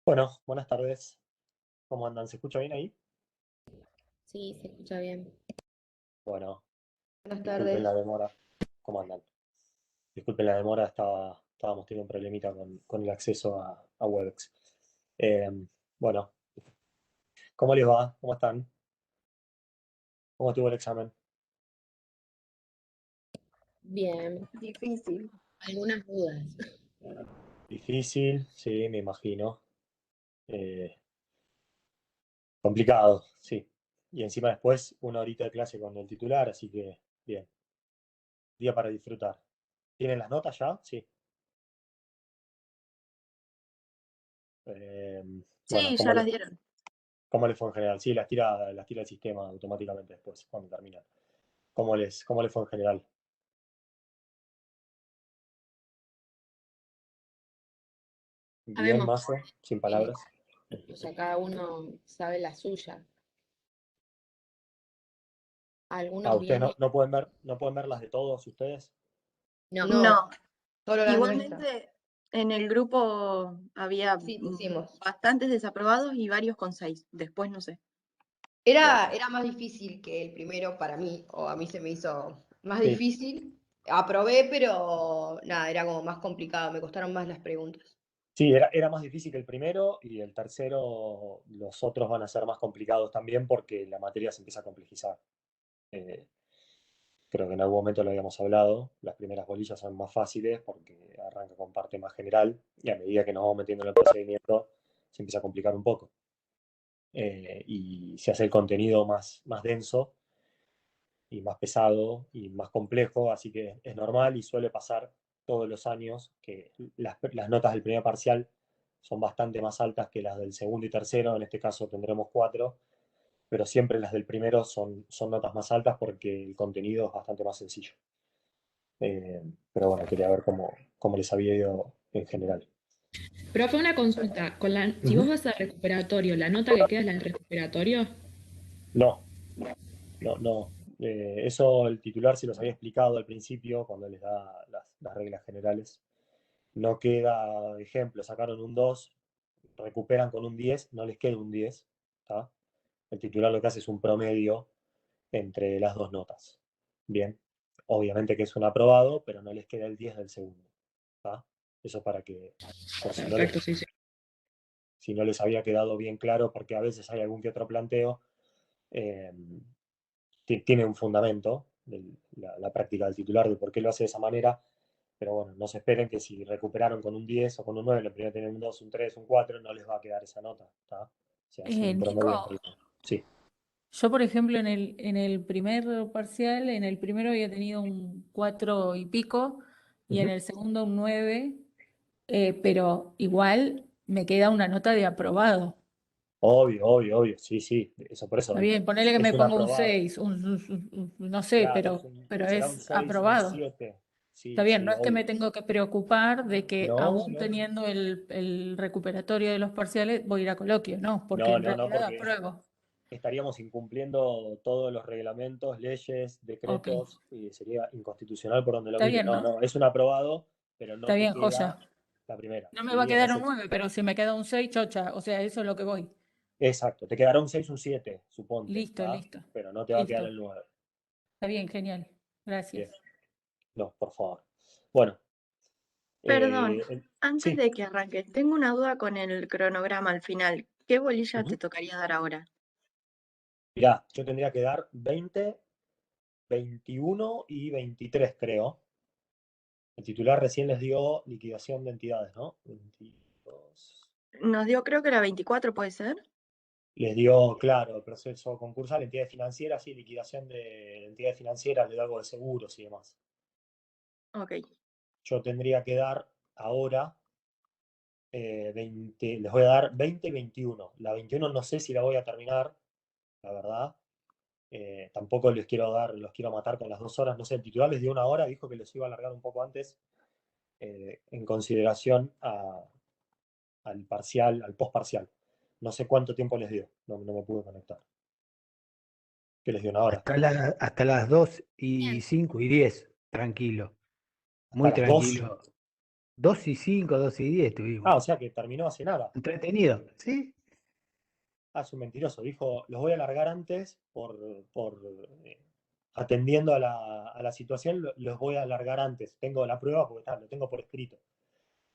Bueno, buenas tardes. ¿Cómo andan? ¿Se escucha bien ahí? Sí, se escucha bien. Bueno, Buenas disculpen la tardes. demora. ¿Cómo andan? Disculpen la demora, estábamos teniendo un problemita con el acceso a Webex. Eh, bueno, ¿cómo les va? ¿Cómo están? ¿Cómo estuvo el examen? Bien, Difícil. algunas dudas. Difícil, sí, me imagino. Eh, complicado, sí. Y encima después una horita de clase con el titular, así que bien. Día para disfrutar. ¿Tienen las notas ya? Sí. Eh, bueno, Sí, ya las dieron. ¿cómo les fue en general? Sí, las tira el sistema automáticamente después, cuando terminan. ¿Cómo les fue en general? Bien, Sabemos Mazo, sin que, palabras. o sea, cada uno sabe la suya. Ah, Algunos ustedes no, vienen, no pueden ver las de todos ustedes. no, No, Solo las nuestras. igualmente en el grupo había Sí, pusimos. bastantes desaprobados y varios con 6. Después no sé. Bien. Era más difícil que el primero para mí, o a mí se me hizo más Sí, difícil. Aprobé, pero nada, era como más complicado, me costaron más las preguntas. sí, era más difícil que el primero y el tercero, los otros van a ser más complicados también porque la materia se empieza a complejizar. Eh, Creo que en algún momento lo habíamos hablado, las primeras bolillas son más fáciles porque arranca con parte más general y a medida que nos vamos metiendo en el procedimiento se empieza a complicar un poco. Y se hace el contenido más denso y más pesado y más complejo, así que es normal y suele pasar todos los años que las notas del primer parcial son bastante más altas que las del segundo y tercero, en este caso tendremos 4, pero siempre las del primero son notas más altas porque el contenido es bastante más sencillo. Pero bueno, quería ver cómo les había ido en general. Profe, una consulta. Si Ujú. vos vas al recuperatorio, ¿la nota que queda es la del recuperatorio? No, no, no. Eso el titular se los había explicado al principio cuando les da las reglas generales. No queda, ejemplo, sacaron un 2, recuperan con un 10, no les queda un 10. ¿Tá? El titular lo que hace es un promedio entre las dos notas. Bien, obviamente que es un aprobado, pero no les queda el 10 del segundo. ¿Tá? Eso para que, por Perfecto, sí, sí. si no les había quedado bien claro, porque a veces hay algún que otro planteo, eh, tiene un fundamento, la práctica del titular, de por qué lo hace de esa manera, pero bueno, no se esperen que si recuperaron con un 10 o con un 9, lo primero tienen un 2, un 3, un 4, no les va a quedar esa nota, ¿tá? Se hace un promedio entre Nico, los dos. Sí. yo por ejemplo en el primer parcial, en el primero había tenido un 4 y pico y en Ujú. el segundo un 9, pero igual me queda una nota de aprobado. Obvio, obvio, obvio, sí, sí, eso por Está eso bien, ponele que es me un pongo un aprobado. 6, no sé, Claro, pero será un es 6 un aprobado. 7. Está Sí, bien, sí, no es que me obvio. tengo que preocupar de que No, aún no, teniendo el recuperatorio de los parciales voy a ir a coloquio, no, porque no, en no, no, realidad porque apruebo. estaríamos incumpliendo todos los reglamentos, leyes, Ok, decretos, y sería inconstitucional por donde lo está mire. bien, No, ¿no? no, es un aprobado, pero no Está te bien, queda joya. la primera. No me va a ¿Sí? quedar un 9, pero si me queda un 6, chocha. O sea, eso es lo que voy. Exacto, te quedará un 6 un 7 suponte, Listo, ¿está? listo. Pero no te va a quedar Listo. el 9. Está bien, genial. Bien, Gracias. no, por favor. Bueno, Perdón, antes sí. de que arranque, tengo una duda con el cronograma al final. ¿Qué bolilla te Ujú. tocaría dar ahora? Mirá, yo tendría que dar 20, 21 y 23, creo. El titular recién les dio liquidación de entidades, ¿no? 22. Nos dio, creo que era 24, ¿puede ser? Les dio, claro, proceso concursal, entidades financieras y liquidación de entidades financieras, le da algo de seguros y demás. Ok. Yo tendría que dar ahora 20, les voy a dar 20 y 21. La 21 no sé si la voy a terminar, la verdad. Tampoco les quiero dar, los quiero matar con las 2 horas. No sé, el titular les dio 1 hora, dijo que les iba a alargar un poco antes, en consideración al parcial, al post parcial. No sé cuánto tiempo les dio, no me pude conectar. ¿Qué les dio 1 hora? Hasta las 2 y bien. 5 y 10, tranquilo, Hasta muy las 2. tranquilo. 2:05, 2:10 tuvimos. Ah, o sea que terminó hace nada. Entretenido, ¿sí? Ah, es un mentiroso. Dijo, los voy a alargar antes eh, atendiendo a la situación, los voy a alargar antes. Tengo la prueba porque lo tengo por escrito.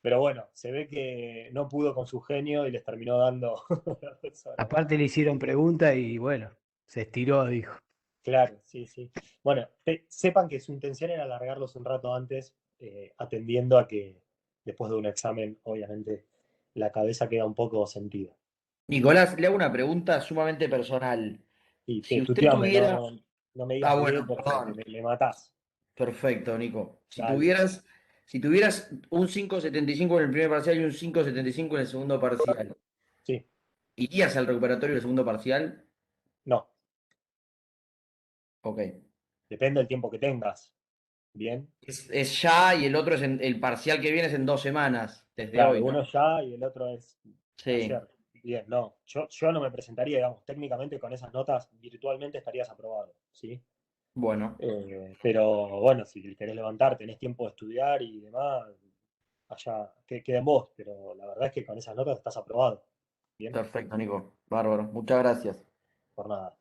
Pero bueno, se ve que no pudo con su genio y les terminó dando las 2 horas. Aparte le hicieron preguntas y bueno, se estiró, dijo. Claro, sí, sí. Bueno, sepan que su intención era alargarlos un rato antes, atendiendo a que después de un examen, obviamente, la cabeza queda un poco sentida. Nicolás, le hago una pregunta sumamente personal. Y Si usted tuteame, tuviera. no me digas Bueno, porque perdón. me matás. Perfecto, Nico. Dale. Si tuvieras un 5,75 en el primer parcial y un 5,75 en el segundo parcial, Sí, ¿irías al recuperatorio del segundo parcial? no, Ok. depende del tiempo que tengas. Bien, Es ya y el otro el parcial que viene es en 2 semanas, desde claro, hoy, ¿no? uno ya y el otro es Sí. ayer. Bien, no, yo no me presentaría, digamos, técnicamente con esas notas virtualmente estarías aprobado, ¿sí? Bueno, Pero bueno, si querés levantar, tenés tiempo de estudiar y demás, allá que quede en vos, pero la verdad es que con esas notas estás aprobado. Bien, perfecto, Nico. Bárbaro. Muchas gracias. por nada.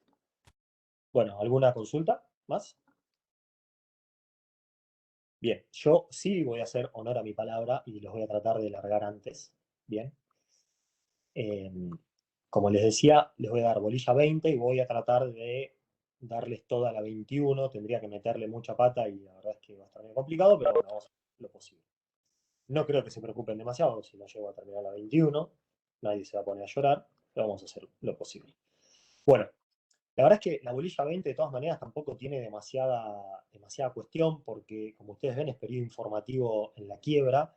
Bueno, ¿alguna consulta más? Bien, yo sí voy a hacer honor a mi palabra y los voy a tratar de largar antes. Bien. Eh, Como les decía, les voy a dar bolilla 20 y voy a tratar de darles toda la 21. Tendría que meterle mucha pata y la verdad es que va a estar muy complicado, pero bueno, vamos a hacer lo posible. No creo que se preocupen demasiado si no llego a terminar la 21. Nadie se va a poner a llorar, pero vamos a hacer lo posible. Bueno, la verdad es que la bolilla 20 de todas maneras tampoco tiene demasiada cuestión porque, como ustedes ven, es periodo informativo en la quiebra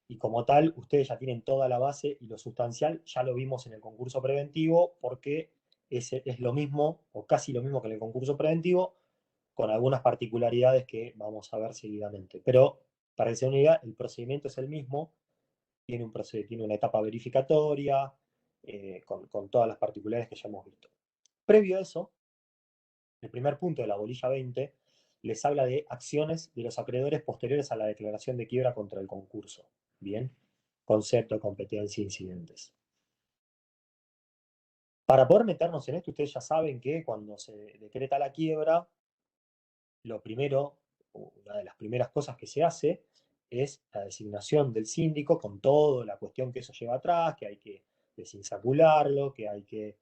y como tal, ustedes ya tienen toda la base y lo sustancial ya lo vimos en el concurso preventivo porque es lo mismo o casi lo mismo que en el concurso preventivo con algunas particularidades que vamos a ver seguidamente. Pero para que se den una idea, el procedimiento es el mismo, tiene una etapa verificatoria con todas las particularidades que ya hemos visto. Previo a eso, el primer punto de la bolilla 20 les habla de acciones de los acreedores posteriores a la declaración de quiebra contra el concurso. Bien, concepto, competencia, incidentes. Para poder meternos en esto, ustedes ya saben que cuando se decreta la quiebra, lo primero, una de las primeras cosas que se hace es la designación del síndico con toda la cuestión que eso lleva atrás, que hay que desinsacularlo, que hay que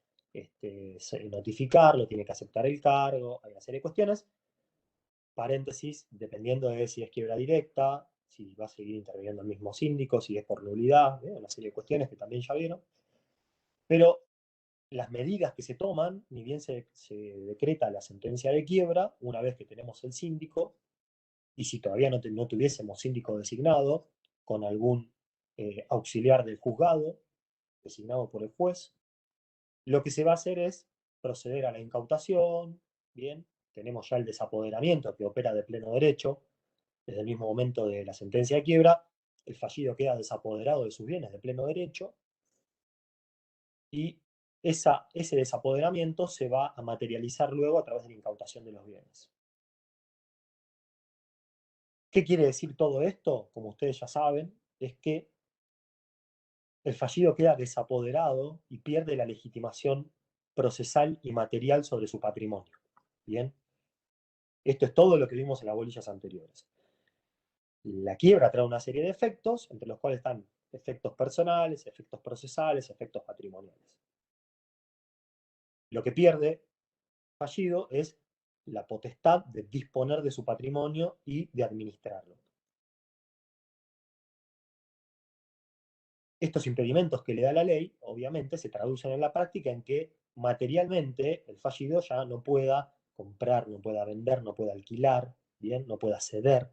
notificarlo, tiene que aceptar el cargo, hay una serie de cuestiones. Paréntesis, dependiendo de si es quiebra directa, si va a seguir interviniendo el mismo síndico, si es por nulidad, una serie de cuestiones que también ya vieron. Pero las medidas que se toman, ni bien se decreta la sentencia de quiebra, una vez que tenemos el síndico, y si todavía no tuviésemos síndico designado, con algún auxiliar del juzgado, designado por el juez, lo que se va a hacer es proceder a la incautación, bien, tenemos ya el desapoderamiento que opera de pleno derecho, desde el mismo momento de la sentencia de quiebra, el fallido queda desapoderado de sus bienes de pleno derecho y ese desapoderamiento se va a materializar luego a través de la incautación de los bienes. ¿Qué quiere decir todo esto? Como ustedes ya saben, es que el fallido queda desapoderado y pierde la legitimación procesal y material sobre su patrimonio. Bien, esto es todo lo que vimos en las bolillas anteriores. La quiebra trae una serie de efectos, entre los cuales están efectos personales, efectos procesales, efectos patrimoniales. Lo que pierde fallido es la potestad de disponer de su patrimonio y de administrarlo. Estos impedimentos que le da la ley, obviamente, se traducen en la práctica en que materialmente el fallido ya no pueda comprar, no pueda vender, no pueda alquilar, bien, no pueda ceder.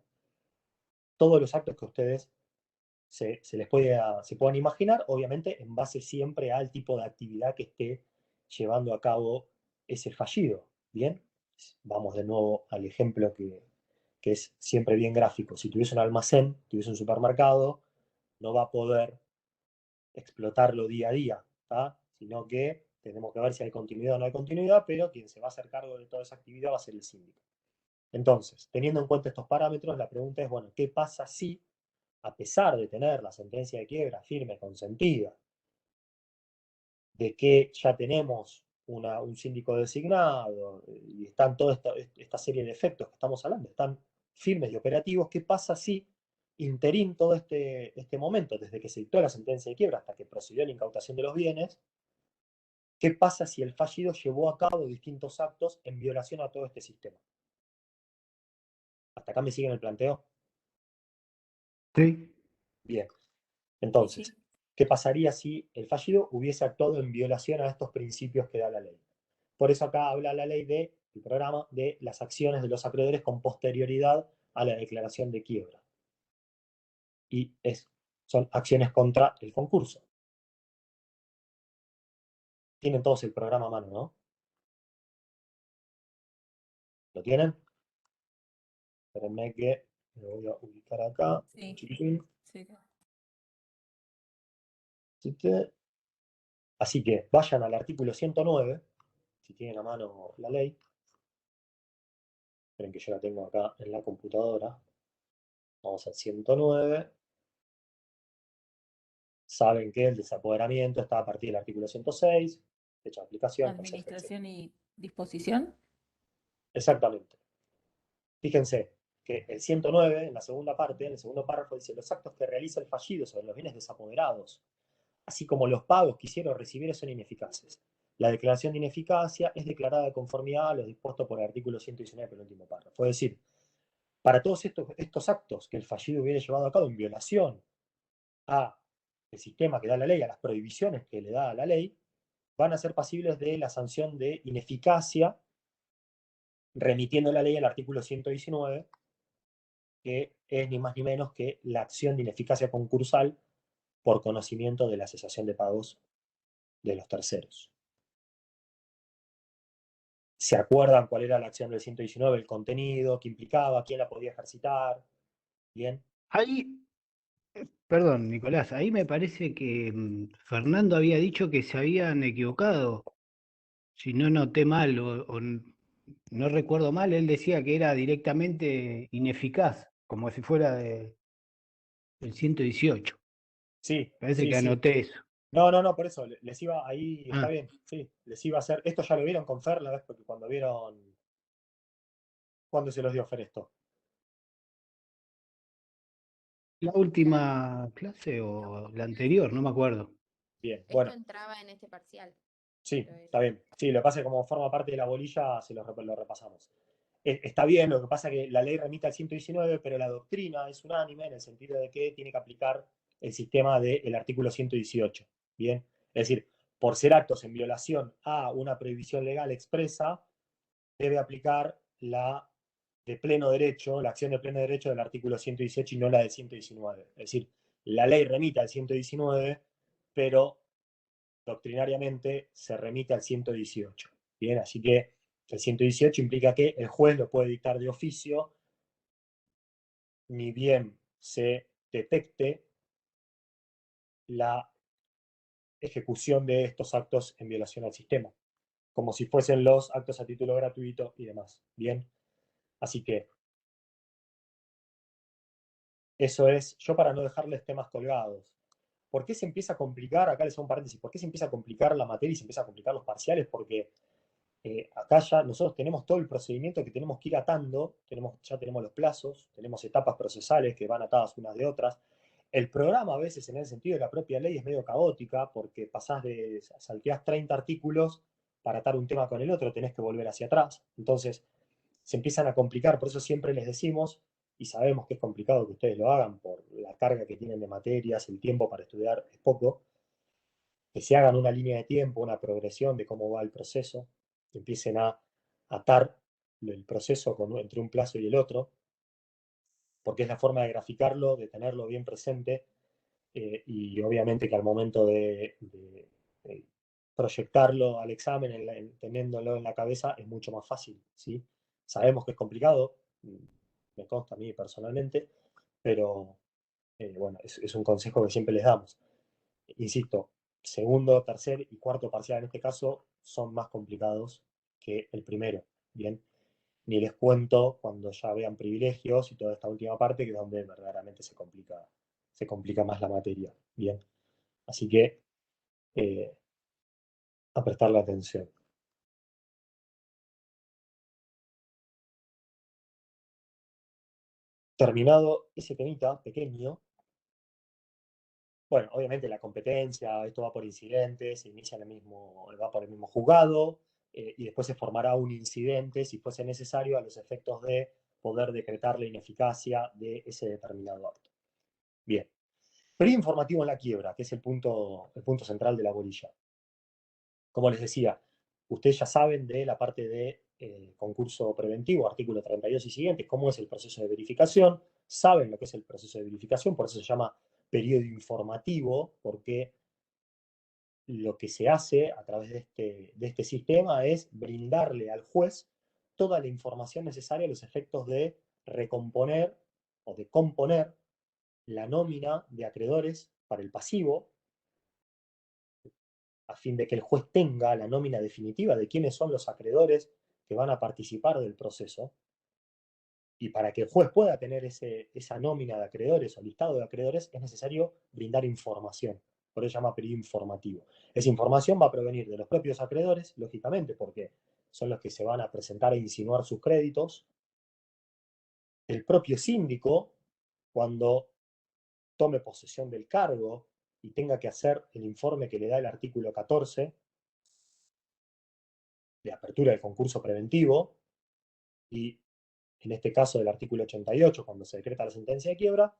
Todos los actos que ustedes se puedan imaginar, obviamente en base siempre al tipo de actividad que esté llevando a cabo ese fallido. Bien, vamos de nuevo al ejemplo que es siempre bien gráfico. Si tuviese un almacén, tuviese un supermercado, no va a poder explotarlo día a día, ¿tá? Sino que tenemos que ver si hay continuidad o no hay continuidad, pero quien se va a hacer cargo de toda esa actividad va a ser el síndico. Entonces, teniendo en cuenta estos parámetros, la pregunta es, bueno, ¿qué pasa si a pesar de tener la sentencia de quiebra firme, consentida, de que ya tenemos un síndico designado y están toda esta serie de efectos que estamos hablando, están firmes y operativos, ¿qué pasa si interín todo este momento, desde que se dictó la sentencia de quiebra hasta que procedió la incautación de los bienes, qué pasa si el fallido llevó a cabo distintos actos en violación a todo este sistema? ¿Hasta acá me siguen el planteo? Sí. Bien. Entonces, sí. ¿qué pasaría si el fallido hubiese actuado en violación a estos principios que da la ley? Por eso acá habla la ley del programa de las acciones de los acreedores con posterioridad a la declaración de quiebra. Y son acciones contra el concurso. Tienen todos el programa a mano, ¿no? ¿Lo tienen? Espérenme que lo voy a ubicar acá. Sí. Chiquitín. Sí. Así que vayan al artículo 109, si tienen a mano la ley. Esperen que yo la tengo acá en la computadora. Vamos al 109. Saben que el desapoderamiento está a partir del artículo 106, fecha de aplicación, concepto, etc. Administración y disposición. Exactamente. Fíjense que el 109, en la segunda parte, en el segundo párrafo, dice: los actos que realiza el fallido sobre los bienes desapoderados, así como los pagos que hicieron recibir, son ineficaces. La declaración de ineficacia es declarada de conformidad a lo dispuesto por el artículo 119 del último párrafo. Es decir, para todos estos actos que el fallido hubiera llevado a cabo en violación al sistema que da la ley, a las prohibiciones que le da la ley, van a ser pasibles de la sanción de ineficacia, remitiendo la ley al artículo 119, que es ni más ni menos que la acción de ineficacia concursal por conocimiento de la cesación de pagos de los terceros. ¿Se acuerdan cuál era la acción del 119, el contenido, qué implicaba, quién la podía ejercitar? Bien. Ahí, perdón, Nicolás, ahí me parece que Fernando había dicho que se habían equivocado. Si no noté mal no recuerdo mal, él decía que era directamente ineficaz, como si fuera del 118. Sí, Parece sí, que sí. anoté eso. No, por eso, les iba ahí, está Ah, bien, sí, les iba a hacer, esto ya lo vieron con Fer la vez, porque cuando se los dio Fer esto. la última clase o la anterior, no me acuerdo. Bien, Esto bueno, entraba en este parcial. sí, Pero está bien. Sí, lo que pasa es que como forma parte de la bolilla, lo repasamos. Está bien, lo que pasa es que la ley remite al 119, pero la doctrina es unánime en el sentido de que tiene que aplicar el sistema del artículo 118. Bien, es decir, por ser actos en violación a una prohibición legal expresa, debe aplicar la de pleno derecho, la acción de pleno derecho del artículo 118 y no la del 119. Es decir, la ley remite al 119, pero doctrinariamente se remite al 118. Bien, así que el 118 implica que el juez lo puede dictar de oficio, ni bien se detecte la ejecución de estos actos en violación al sistema, como si fuesen los actos a título gratuito y demás. Bien, así que eso es, yo para no dejarles temas colgados. ¿Por qué se empieza a complicar? Acá les hago un paréntesis. ¿Por qué se empieza a complicar la materia y se empieza a complicar los parciales? Porque acá ya nosotros tenemos todo el procedimiento que tenemos que ir atando, ya tenemos los plazos, tenemos etapas procesales que van atadas unas de otras. El programa a veces, en el sentido de la propia ley, es medio caótica porque salteás 30 artículos para atar un tema con el otro, tenés que volver hacia atrás. Entonces, se empiezan a complicar, por eso siempre les decimos, y sabemos que es complicado que ustedes lo hagan por la carga que tienen de materias, el tiempo para estudiar es poco, que se hagan una línea de tiempo, una progresión de cómo va el proceso, que empiecen a atar el proceso entre un plazo y el otro, porque es la forma de graficarlo, de tenerlo bien presente, y obviamente que al momento de proyectarlo al examen, teniéndolo en la cabeza, es mucho más fácil, ¿sí? Sabemos que es complicado, me consta a mí personalmente, pero bueno, es un consejo que siempre les damos. Insisto, segundo, tercer y cuarto parcial en este caso son más complicados que el primero, ¿bien? Ni les cuento cuando ya vean privilegios y toda esta última parte, que es donde verdaderamente se complica se complica más la materia. Bien, así que a prestarle atención. Terminado ese temita pequeño, bueno, obviamente la competencia, esto va por incidentes, se inicia va por el mismo juzgado, y después se formará un incidente, si fuese necesario, a los efectos de poder decretar la ineficacia de ese determinado acto. Bien. Periodo informativo en la quiebra, que es el punto central de la bolilla. Como les decía, ustedes ya saben de la parte de concurso preventivo, artículo 32 y siguientes, cómo es el proceso de verificación, saben lo que es el proceso de verificación, por eso se llama periodo informativo, porque lo que se hace a través de este sistema es brindarle al juez toda la información necesaria a los efectos de recomponer o de componer la nómina de acreedores para el pasivo, a fin de que el juez tenga la nómina definitiva de quiénes son los acreedores que van a participar del proceso. Y para que el juez pueda tener esa nómina de acreedores o listado de acreedores, es necesario brindar información. Por eso se llama periodo informativo. Esa información va a provenir de los propios acreedores, lógicamente, porque son los que se van a presentar e insinuar sus créditos. El propio síndico, cuando tome posesión del cargo y tenga que hacer el informe que le da el artículo 14 de apertura del concurso preventivo, y en este caso del artículo 88, cuando se decreta la sentencia de quiebra,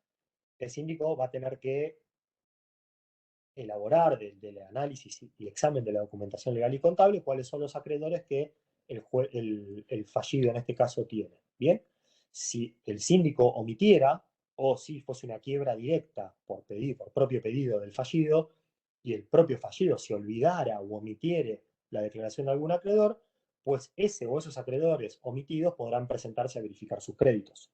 el síndico va a tener que elaborar del análisis y examen de la documentación legal y contable cuáles son los acreedores que el fallido en este caso tiene. Bien, si el síndico omitiera o si fuese una quiebra directa por propio pedido del fallido y el propio fallido se olvidara o omitiere la declaración de algún acreedor, pues ese o esos acreedores omitidos podrán presentarse a verificar sus créditos.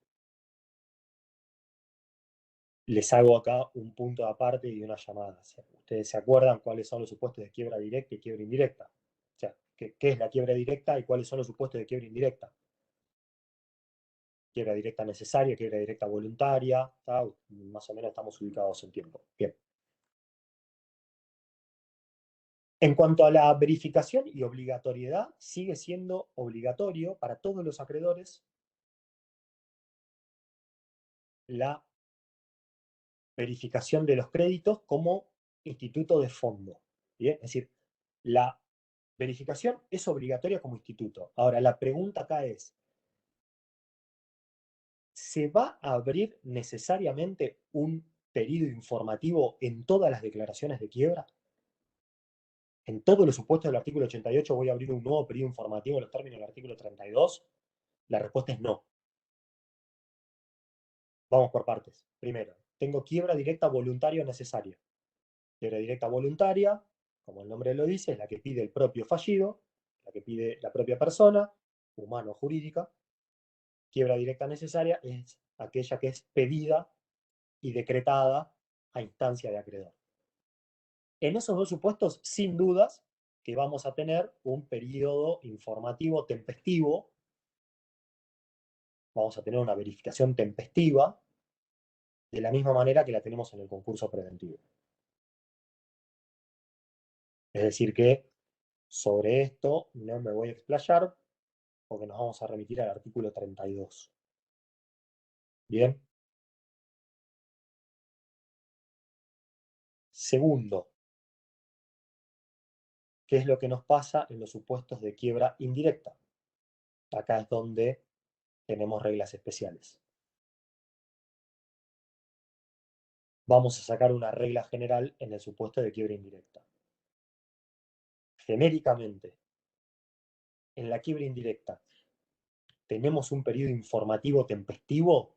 Les hago acá un punto aparte y una llamada. ¿Ustedes se acuerdan cuáles son los supuestos de quiebra directa y quiebra indirecta? O sea, ¿qué es la quiebra directa y cuáles son los supuestos de quiebra indirecta? Quiebra directa necesaria, quiebra directa voluntaria, ¿tá? Más o menos estamos ubicados en tiempo. Bien. En cuanto a la verificación y obligatoriedad, sigue siendo obligatorio para todos los acreedores la verificación de los créditos como instituto de fondo. ¿Bien? Es decir, la verificación es obligatoria como instituto. Ahora, la pregunta acá es, ¿se va a abrir necesariamente un periodo informativo en todas las declaraciones de quiebra? ¿En todos los supuestos del artículo 88 voy a abrir un nuevo periodo informativo en los términos del artículo 32? La respuesta es no. Vamos por partes. Primero, tengo quiebra directa voluntaria o necesaria. Quiebra directa voluntaria, como el nombre lo dice, es la que pide el propio fallido, la que pide la propia persona, humana o jurídica. Quiebra directa necesaria es aquella que es pedida y decretada a instancia de acreedor. En esos dos supuestos, sin dudas, que vamos a tener un periodo informativo tempestivo, vamos a tener una verificación tempestiva, de la misma manera que la tenemos en el concurso preventivo. Es decir que sobre esto no me voy a explayar porque nos vamos a remitir al artículo 32. Bien. Segundo, ¿qué es lo que nos pasa en los supuestos de quiebra indirecta? Acá es donde tenemos reglas especiales. Vamos a sacar una regla general en el supuesto de quiebra indirecta. Genéricamente, en la quiebra indirecta, ¿tenemos un periodo informativo tempestivo?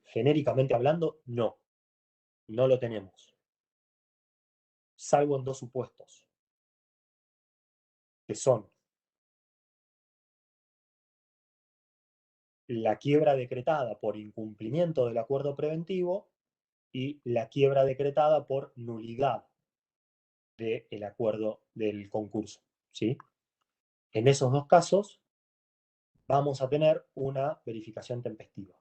Genéricamente hablando, no. No lo tenemos. Salvo en dos supuestos, que son la quiebra decretada por incumplimiento del acuerdo preventivo y la quiebra decretada por nulidad del acuerdo del concurso, ¿sí? En esos dos casos vamos a tener una verificación tempestiva.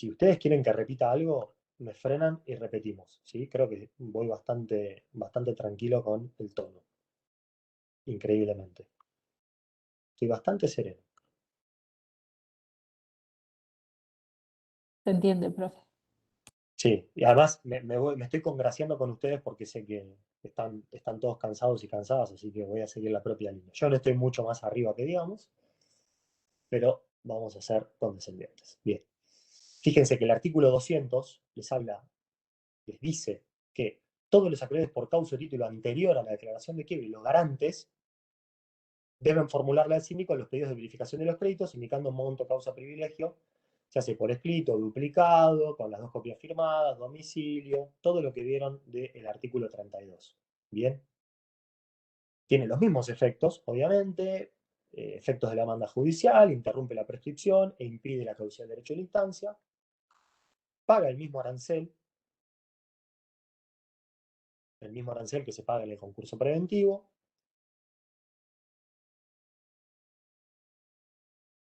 Si ustedes quieren que repita algo, me frenan y repetimos, ¿sí? Creo que voy bastante tranquilo con el tono. Increíblemente. Estoy bastante sereno. Se entiende, profe. Sí, y además me estoy congraciando con ustedes porque sé que están todos cansados y cansadas, así que voy a seguir la propia línea. Yo no estoy mucho más arriba que digamos, pero vamos a ser condescendientes. Bien. Fíjense que el artículo 200 les dice que todos los acreedores por causa o título anterior a la declaración de quiebra y los garantes deben formularle al síndico los pedidos de verificación de los créditos, indicando monto, causa, privilegio, se hace por escrito, duplicado, con las 2 copias firmadas, domicilio, todo lo que vieron del artículo 32. Bien. Tiene los mismos efectos, obviamente, efectos de la demanda judicial, interrumpe la prescripción e impide la caducidad del derecho de la instancia, paga el mismo arancel que se paga en el concurso preventivo,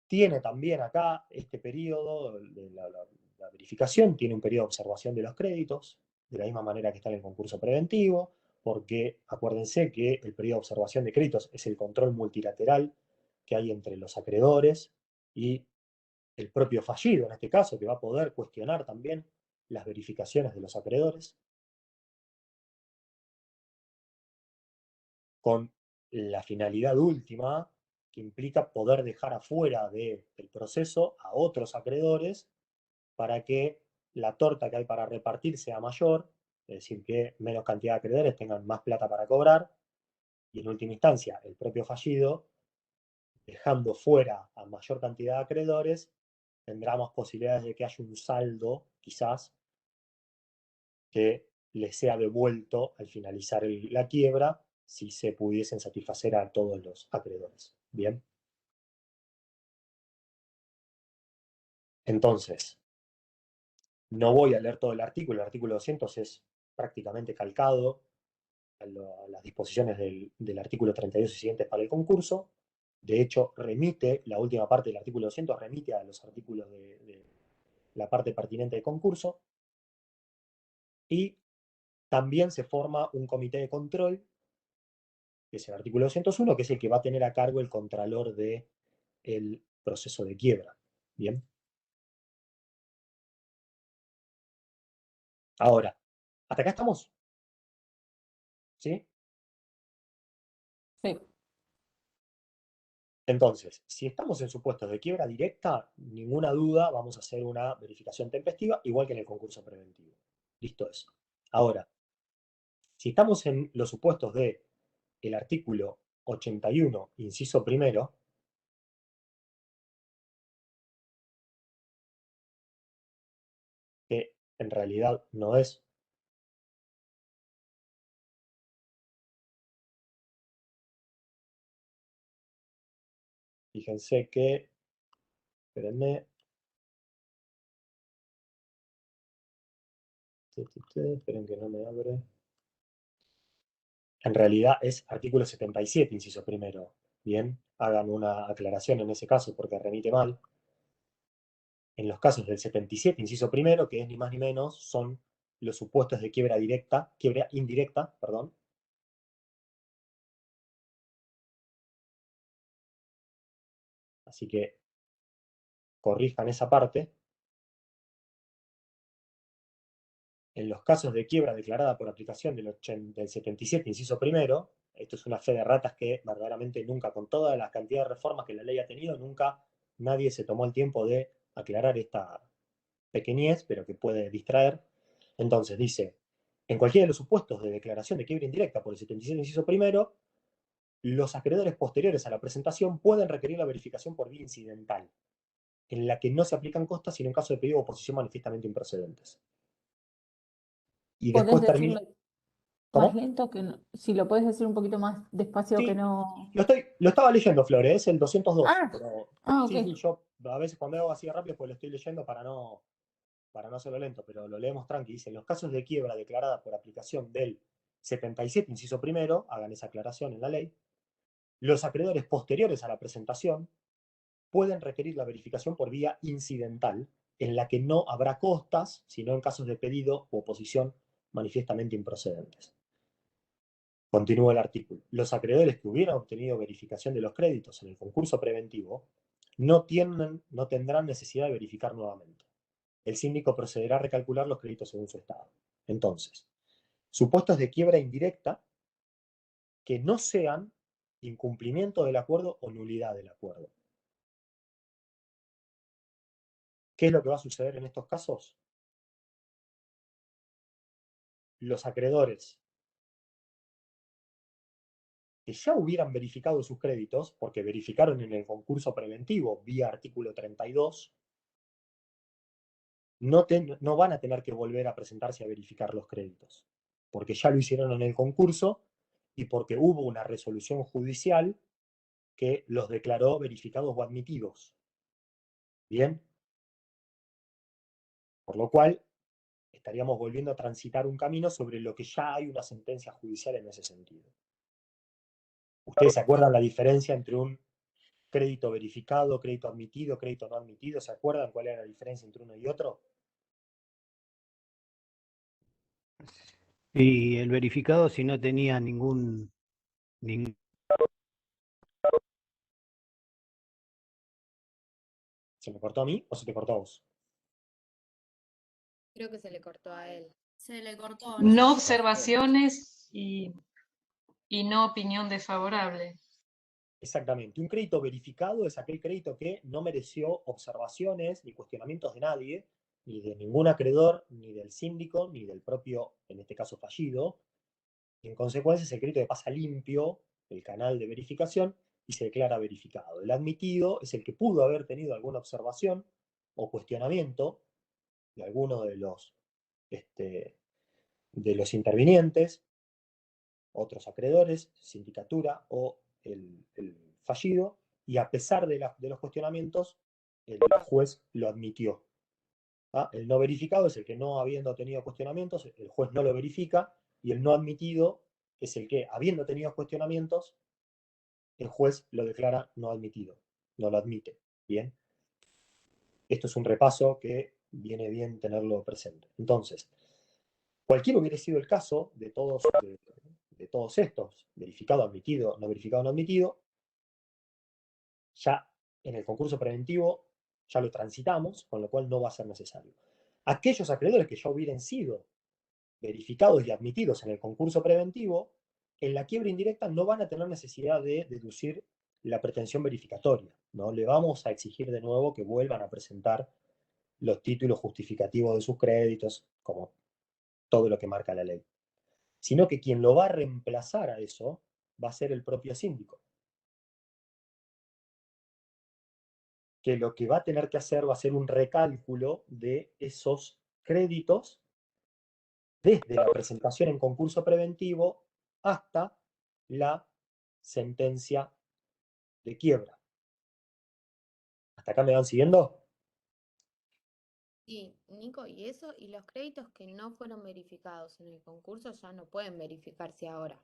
tiene también acá este periodo de la verificación, tiene un periodo de observación de los créditos, de la misma manera que está en el concurso preventivo, porque acuérdense que el periodo de observación de créditos es el control multilateral que hay entre los acreedores y el propio fallido, en este caso, que va a poder cuestionar también las verificaciones de los acreedores, con la finalidad última que implica poder dejar afuera del proceso a otros acreedores para que la torta que hay para repartir sea mayor, es decir, que menos cantidad de acreedores tengan más plata para cobrar, y en última instancia el propio fallido, dejando fuera a mayor cantidad de acreedores, tendrá más posibilidades de que haya un saldo, quizás, que le sea devuelto al finalizar la quiebra, si se pudiesen satisfacer a todos los acreedores. Bien. Entonces, no voy a leer todo el artículo 200 es prácticamente calcado a las disposiciones del artículo 32 y siguientes para el concurso. De hecho, la última parte del artículo 200 remite a los artículos de la parte pertinente de concurso. Y también se forma un comité de control, que es el artículo 201, que es el que va a tener a cargo el contralor del proceso de quiebra. Bien. Ahora, ¿hasta acá estamos? ¿Sí? Sí. Entonces, si estamos en supuestos de quiebra directa, ninguna duda, vamos a hacer una verificación tempestiva, igual que en el concurso preventivo. Listo eso. Ahora, si estamos en los supuestos de el artículo 81, inciso primero, que en realidad no es fíjense que, espérenme, esperen que no me abre. En realidad es artículo 77, inciso primero. Bien, hagan una aclaración en ese caso porque remite mal. En los casos del 77, inciso primero, que es ni más ni menos, son los supuestos de quiebra indirecta, perdón. Así que corrijan esa parte. En los casos de quiebra declarada por aplicación del 77, inciso primero, esto es una fe de ratas que verdaderamente nunca, con toda la cantidad de reformas que la ley ha tenido, nunca nadie se tomó el tiempo de aclarar esta pequeñez, pero que puede distraer. Entonces dice, en cualquiera de los supuestos de declaración de quiebra indirecta por el 77, inciso primero, los acreedores posteriores a la presentación pueden requerir la verificación por vía incidental, en la que no se aplican costas, sino en caso de pedido o oposición manifiestamente improcedentes. Y ¿Podés después termina. decirlo más ¿Cómo? lento que no? Si lo puedes decir un poquito más despacio que Sí, no. lo estaba leyendo, Flores, es el 202. Ah, Pero ok. sí, yo a veces cuando hago así rápido, pues lo estoy leyendo para no hacerlo lento, pero lo leemos tranqui. Dice, en los casos de quiebra declarada por aplicación del 77, inciso primero, hagan esa aclaración en la ley, los acreedores posteriores a la presentación pueden requerir la verificación por vía incidental, en la que no habrá costas, sino en casos de pedido u oposición manifiestamente improcedentes. Continúa el artículo. Los acreedores que hubieran obtenido verificación de los créditos en el concurso preventivo no tendrán necesidad de verificar nuevamente. El síndico procederá a recalcular los créditos según su estado. Entonces, supuestos de quiebra indirecta que no sean incumplimiento del acuerdo o nulidad del acuerdo. ¿Qué es lo que va a suceder en estos casos? Los acreedores que ya hubieran verificado sus créditos, porque verificaron en el concurso preventivo vía artículo 32, no van a tener que volver a presentarse a verificar los créditos, porque ya lo hicieron en el concurso y porque hubo una resolución judicial que los declaró verificados o admitidos. ¿Bien? Por lo cual, estaríamos volviendo a transitar un camino sobre lo que ya hay una sentencia judicial en ese sentido. ¿Ustedes se acuerdan la diferencia entre un crédito verificado, crédito admitido, crédito no admitido? ¿Se acuerdan cuál era la diferencia entre uno y otro? Y el verificado, si no tenía ningún ¿Se me cortó a mí o se te cortó a vos? Creo que se le cortó a él. Se le cortó. No observaciones y no opinión desfavorable. Exactamente. Un crédito verificado es aquel crédito que no mereció observaciones ni cuestionamientos de nadie, ni de ningún acreedor, ni del síndico, ni del propio, en este caso, fallido. Y en consecuencia, es el crédito que pasa limpio el canal de verificación y se declara verificado. El admitido es el que pudo haber tenido alguna observación o cuestionamiento de alguno de los intervinientes, otros acreedores, sindicatura o el fallido, y a pesar de los cuestionamientos, el juez lo admitió. ¿Ah? El no verificado es el que, no habiendo tenido cuestionamientos, el juez no lo verifica, y el no admitido es el que, habiendo tenido cuestionamientos, el juez lo declara no admitido, no lo admite. Bien. Esto es un repaso que viene bien tenerlo presente. Entonces, cualquiera hubiera sido el caso de todos estos, verificado, admitido, no verificado, no admitido, ya en el concurso preventivo ya lo transitamos, con lo cual no va a ser necesario. Aquellos acreedores que ya hubieran sido verificados y admitidos en el concurso preventivo, en la quiebra indirecta no van a tener necesidad de deducir la pretensión verificatoria. No le vamos a exigir de nuevo que vuelvan a presentar los títulos justificativos de sus créditos, como todo lo que marca la ley. Sino que quien lo va a reemplazar a eso va a ser el propio síndico. Que lo que va a tener que hacer va a ser un recálculo de esos créditos desde la presentación en concurso preventivo hasta la sentencia de quiebra. ¿Hasta acá me van siguiendo? Sí, Nico, y eso, y los créditos que no fueron verificados en el concurso ya no pueden verificarse ahora.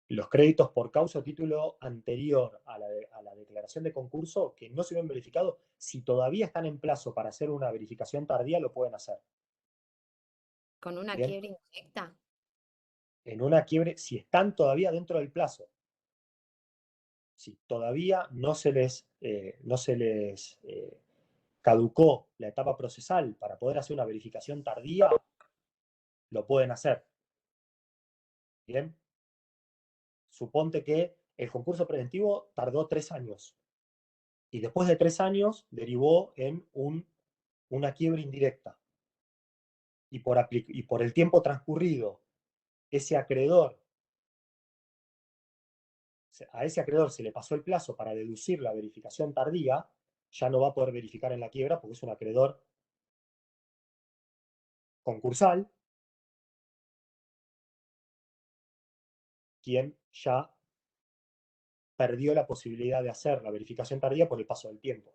Los créditos por causa o título anterior a la declaración de concurso que no se ven verificados, si todavía están en plazo para hacer una verificación tardía, lo pueden hacer. ¿Con una Bien. quiebra indirecta? En una quiebre, si están todavía dentro del plazo, si todavía no se les caducó la etapa procesal para poder hacer una verificación tardía, lo pueden hacer. Bien. Suponte que el concurso preventivo tardó 3 años y después de 3 años derivó en una quiebra indirecta. Y por el tiempo transcurrido, a ese acreedor se le pasó el plazo para deducir la verificación tardía, ya no va a poder verificar en la quiebra porque es un acreedor concursal, quien ya perdió la posibilidad de hacer la verificación tardía por el paso del tiempo.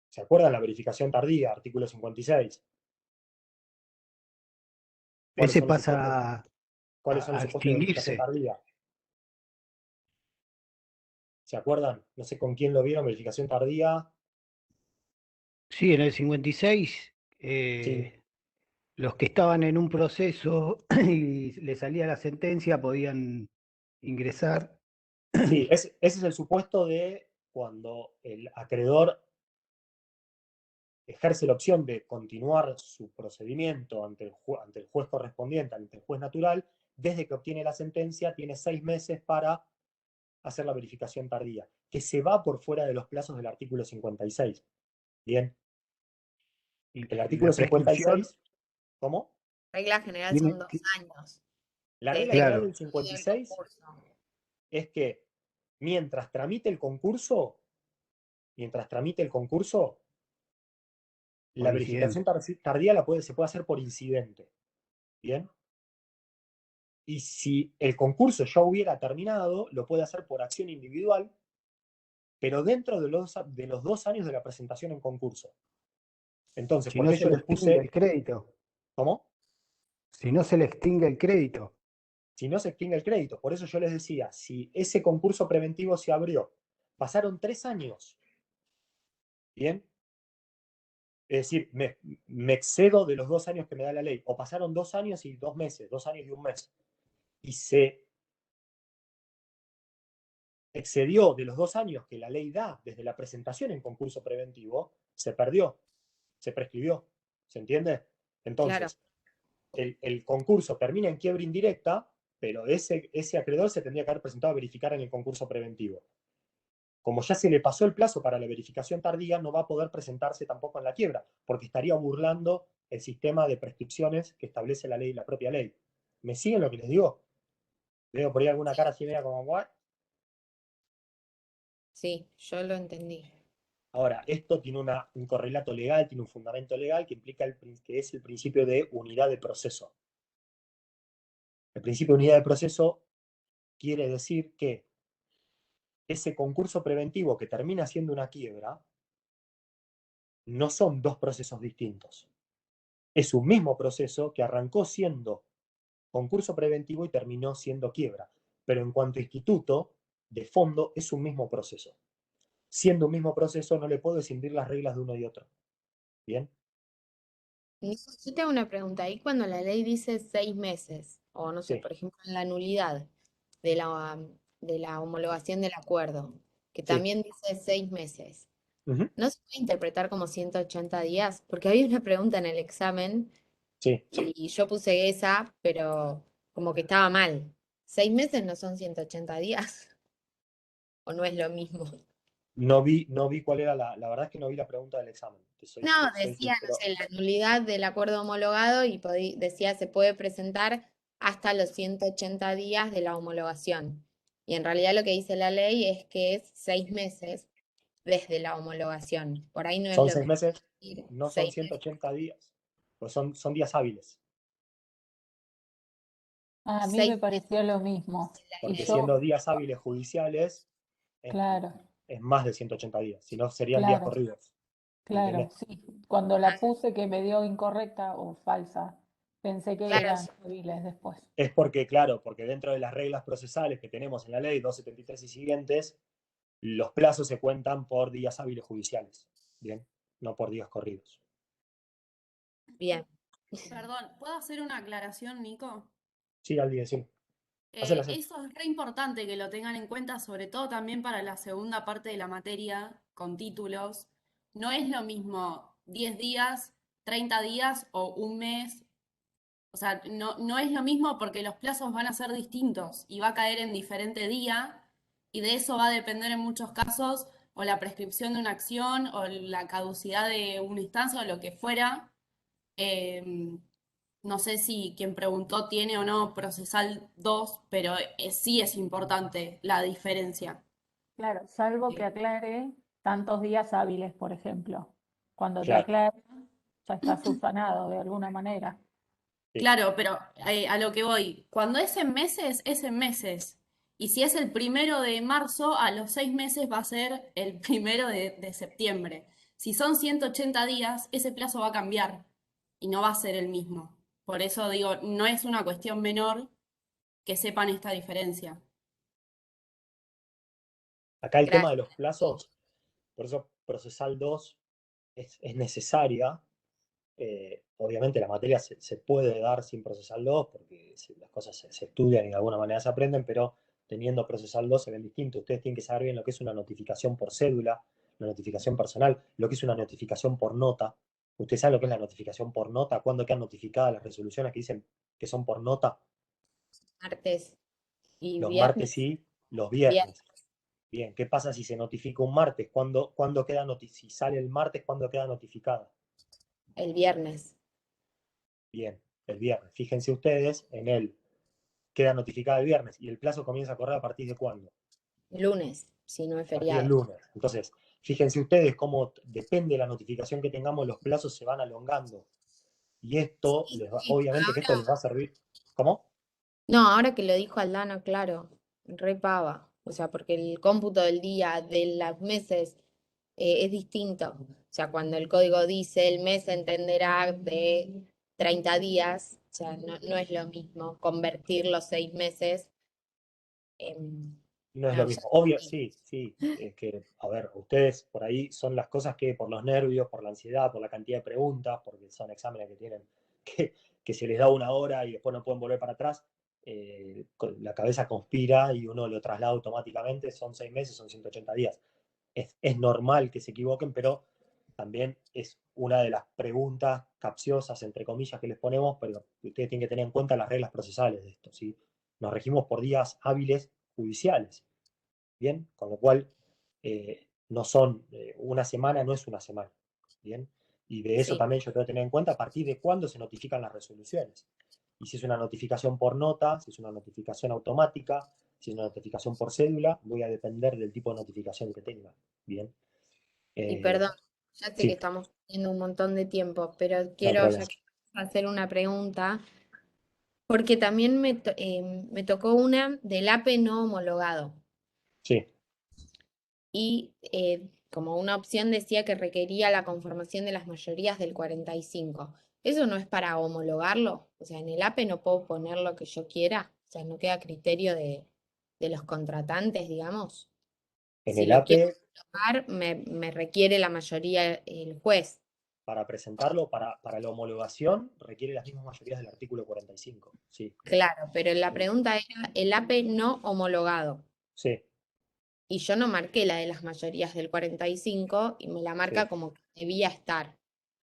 ¿Se acuerdan la verificación tardía? Artículo 56. Ese pasa ¿Cuáles son los a supuestos de verificación extinguirse. tardía? ¿Se acuerdan? No sé con quién lo vieron, verificación tardía. Sí, en el 56, Sí, los que estaban en un proceso y le salía la sentencia podían ingresar. sí, ese es el supuesto de cuando el acreedor ejerce la opción de continuar su procedimiento ante ante el juez correspondiente, ante el juez natural. Desde que obtiene la sentencia, tiene 6 meses para hacer la verificación tardía, que se va por fuera de los plazos del artículo 56. Bien, Y el la artículo prescripción 56, ¿cómo? Regla general tiene son 2 años. La regla Desde que general claro, del inició el 56 concurso. es que mientras tramite el concurso, por la verificación incidente. tardía se puede hacer por incidente. Bien. Y si el concurso ya hubiera terminado, lo puede hacer por acción individual, pero dentro de los 2 años de la presentación en concurso. Entonces, Si por no eso se yo le les extingue puse, el crédito. ¿cómo? Si no se le extingue el crédito. Si no se extingue el crédito. Por eso yo les decía, si ese concurso preventivo se abrió, pasaron 3 años, ¿bien? Es decir, me excedo de los 2 años que me da la ley, o pasaron 2 años y 2 meses, 2 años y un mes, y se excedió de los 2 años que la ley da desde la presentación en concurso preventivo, se perdió, se prescribió. ¿Se entiende? Claro. Entonces, el concurso termina en quiebra indirecta, pero ese acreedor se tendría que haber presentado a verificar en el concurso preventivo. Como ya se le pasó el plazo para la verificación tardía, no va a poder presentarse tampoco en la quiebra, porque estaría burlando el sistema de prescripciones que establece la ley, la propia ley. ¿Me siguen lo que les digo? Veo por ahí alguna cara así media como, ¿what? Sí, yo lo entendí. Ahora, esto tiene un correlato legal, tiene un fundamento legal que implica que es el principio de unidad de proceso. El principio de unidad de proceso quiere decir que ese concurso preventivo que termina siendo una quiebra no son dos procesos distintos. Es un mismo proceso que arrancó siendo concurso preventivo y terminó siendo quiebra. Pero en cuanto a instituto, de fondo, es un mismo proceso. Siendo un mismo proceso, no le puedo escindir las reglas de uno y otro. ¿Bien? Yo te hago una pregunta. Ahí cuando la ley dice 6 meses, o no sé, Sí, por ejemplo, en la nulidad de la homologación del acuerdo, que sí. también dice 6 meses, Ujú, ¿no se puede interpretar como 180 días? Porque había una pregunta en el examen sí. y yo puse esa, pero como que estaba mal. ¿6 meses no son 180 días? ¿O no es lo mismo? No vi cuál era la verdad es que no vi la pregunta del examen. No, Soy decía, no sincero. sé, la nulidad del acuerdo homologado y decía se puede presentar hasta los 180 días de la homologación. Y en realidad lo que dice la ley es que es 6 meses desde la homologación. Por ahí no es Son lo 6 mismo meses, decir no son 6 meses. 180 días. Pues son días hábiles. A mí 6 me pareció lo mismo. Y Porque yo, siendo días hábiles judiciales, es, claro, es más de 180 días. Si no, serían días claro, corridos. ¿Me claro, entendés? sí. Cuando la puse que me dio incorrecta o falsa, pensé que Claro, eran hábiles después. Es porque, claro, porque dentro de las reglas procesales que tenemos en la ley 273 y siguientes, los plazos se cuentan por días hábiles judiciales. Bien, no por días corridos. bien. Perdón, ¿puedo hacer una aclaración, Nico? Sí, alguien, sí. Hacelo, hacelo. Eso es re importante que lo tengan en cuenta, sobre todo también para la segunda parte de la materia, con títulos. No es lo mismo 10 días, 30 días o un mes. O sea, no es lo mismo porque los plazos van a ser distintos y va a caer en diferente día y de eso va a depender en muchos casos o la prescripción de una acción o la caducidad de una instancia o lo que fuera. Em, no sé si quien preguntó tiene o no procesal 2, pero sí es importante la diferencia. Claro, salvo que aclare tantos días hábiles, por ejemplo. Cuando te Claro, aclare, ya está subsanado de alguna manera. sí. Claro, pero a lo que voy, cuando es en meses, es en meses. Y si es el 1 de marzo, a los 6 meses va a ser el 1 de septiembre. Si son 180 días, ese plazo va a cambiar y no va a ser el mismo. Por eso digo, no es una cuestión menor que sepan esta diferencia. Acá el tema de Gracias. los plazos, por eso procesal 2 es necesaria. Obviamente la materia se puede dar sin procesal 2 porque las cosas se estudian y de alguna manera se aprenden, pero teniendo procesal 2 se ven distintos. Ustedes tienen que saber bien lo que es una notificación por cédula, una notificación personal, lo que es una notificación por nota. ¿Usted sabe lo que es la notificación por nota? ¿Cuándo quedan notificadas las resoluciones que dicen que son por nota? Martes y Los martes viernes. y los Viernes. viernes. Bien, ¿qué pasa si se notifica un martes? ¿Cuándo queda si sale el martes, cuándo queda notificada? El viernes. Bien, el viernes. Fíjense ustedes, en él queda notificada el viernes y el plazo comienza a correr a partir de cuándo? Lunes, si no es A partir del feriado. lunes. Entonces, fíjense ustedes cómo depende de la notificación que tengamos, los plazos se van alongando. Y esto, Sí, obviamente que esto les va a servir. ¿Cómo? no, ahora que lo dijo Aldana, claro, re pava. O sea, porque el cómputo del día, de los meses, es distinto. O sea, cuando el código dice el mes entenderá de 30 días, o sea, no es lo mismo convertir los 6 meses en... No es no, lo o sea, mismo. Obvio, sí, es que, a ver, ustedes por ahí son las cosas que por los nervios, por la ansiedad, por la cantidad de preguntas, porque son exámenes que tienen que se les da una hora y después no pueden volver para atrás, la cabeza conspira y uno lo traslada automáticamente, son 6 meses, son 180 días. Es normal que se equivoquen, pero también es una de las preguntas capciosas, entre comillas, que les ponemos, pero ustedes tienen que tener en cuenta las reglas procesales de esto, ¿sí? Nos regimos por días hábiles judiciales. Bien, con lo cual no son, una semana no es una semana, bien, y de eso sí. también yo tengo que tener en cuenta a partir de cuándo se notifican las resoluciones. Y si es una notificación por nota, si es una notificación automática, si es una notificación por cédula, voy a depender del tipo de notificación que tenga, bien. Y perdón, ya sé que Sí, estamos teniendo un montón de tiempo, pero no hay quiero problema. ya hacer una pregunta, porque también me tocó una del APE no homologado. Sí, Y como una opción decía que requería la conformación de las mayorías del 45. ¿Eso no es para homologarlo? O sea, en el APE no puedo poner lo que yo quiera, o sea, no queda a criterio de los contratantes, digamos. en Si el lo quiero APE, homologar, me requiere la mayoría el juez. para presentarlo, para la homologación, requiere las mismas mayorías del artículo 45. Sí, Claro, pero la pregunta era el APE no homologado. sí, Y yo no marqué la de las mayorías del 45 y me la sí. marca como que debía estar.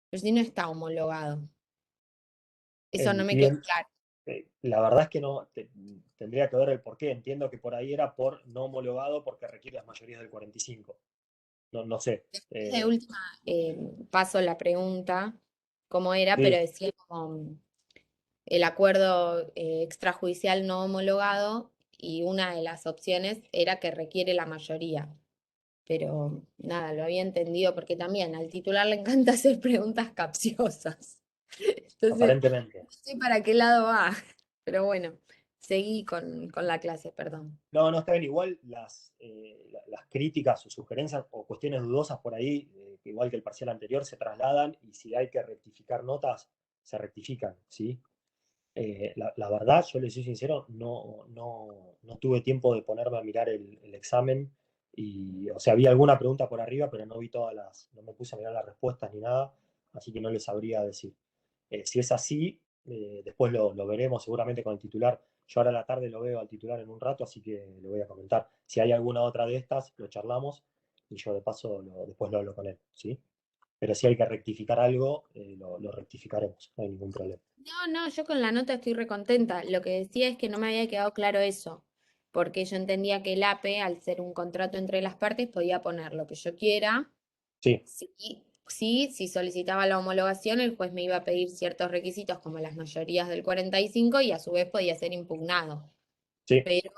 Pero si no está homologado. Eso no me quedó Entiendo. claro. La verdad es que no tendría que ver el porqué. Entiendo que por ahí era por no homologado porque requiere las mayorías del 45. No sé. De última, paso la pregunta, cómo era, pero Sí, decía como el acuerdo extrajudicial no homologado y una de las opciones era que requiere la mayoría. Pero nada, lo había entendido porque también al titular le encanta hacer preguntas capciosas. Entonces, aparentemente. no sé para qué lado va. Pero bueno, seguí con la clase, perdón. No, está bien. Igual las críticas o sugerencias o cuestiones dudosas por ahí, igual que el parcial anterior, se trasladan y si hay que rectificar notas, se rectifican, ¿sí? La verdad, yo les soy sincero, no tuve tiempo de ponerme a mirar el examen y, o sea, vi alguna pregunta por arriba, pero no vi no me puse a mirar las respuestas ni nada, así que no les sabría decir. Si es así, después lo veremos seguramente con el titular. Yo ahora a la tarde lo veo al titular en un rato, así que le voy a comentar. Si hay alguna otra de estas, lo charlamos y yo de paso después lo hablo con él, ¿sí? Pero si hay que rectificar algo, lo rectificaremos, no hay ningún problema. No, yo con la nota estoy recontenta. Lo que decía es que no me había quedado claro eso, porque yo entendía que el APE, al ser un contrato entre las partes, podía poner lo que yo quiera. Sí, Si solicitaba la homologación, el juez me iba a pedir ciertos requisitos como las mayorías del 45 y a su vez podía ser impugnado. sí. Pero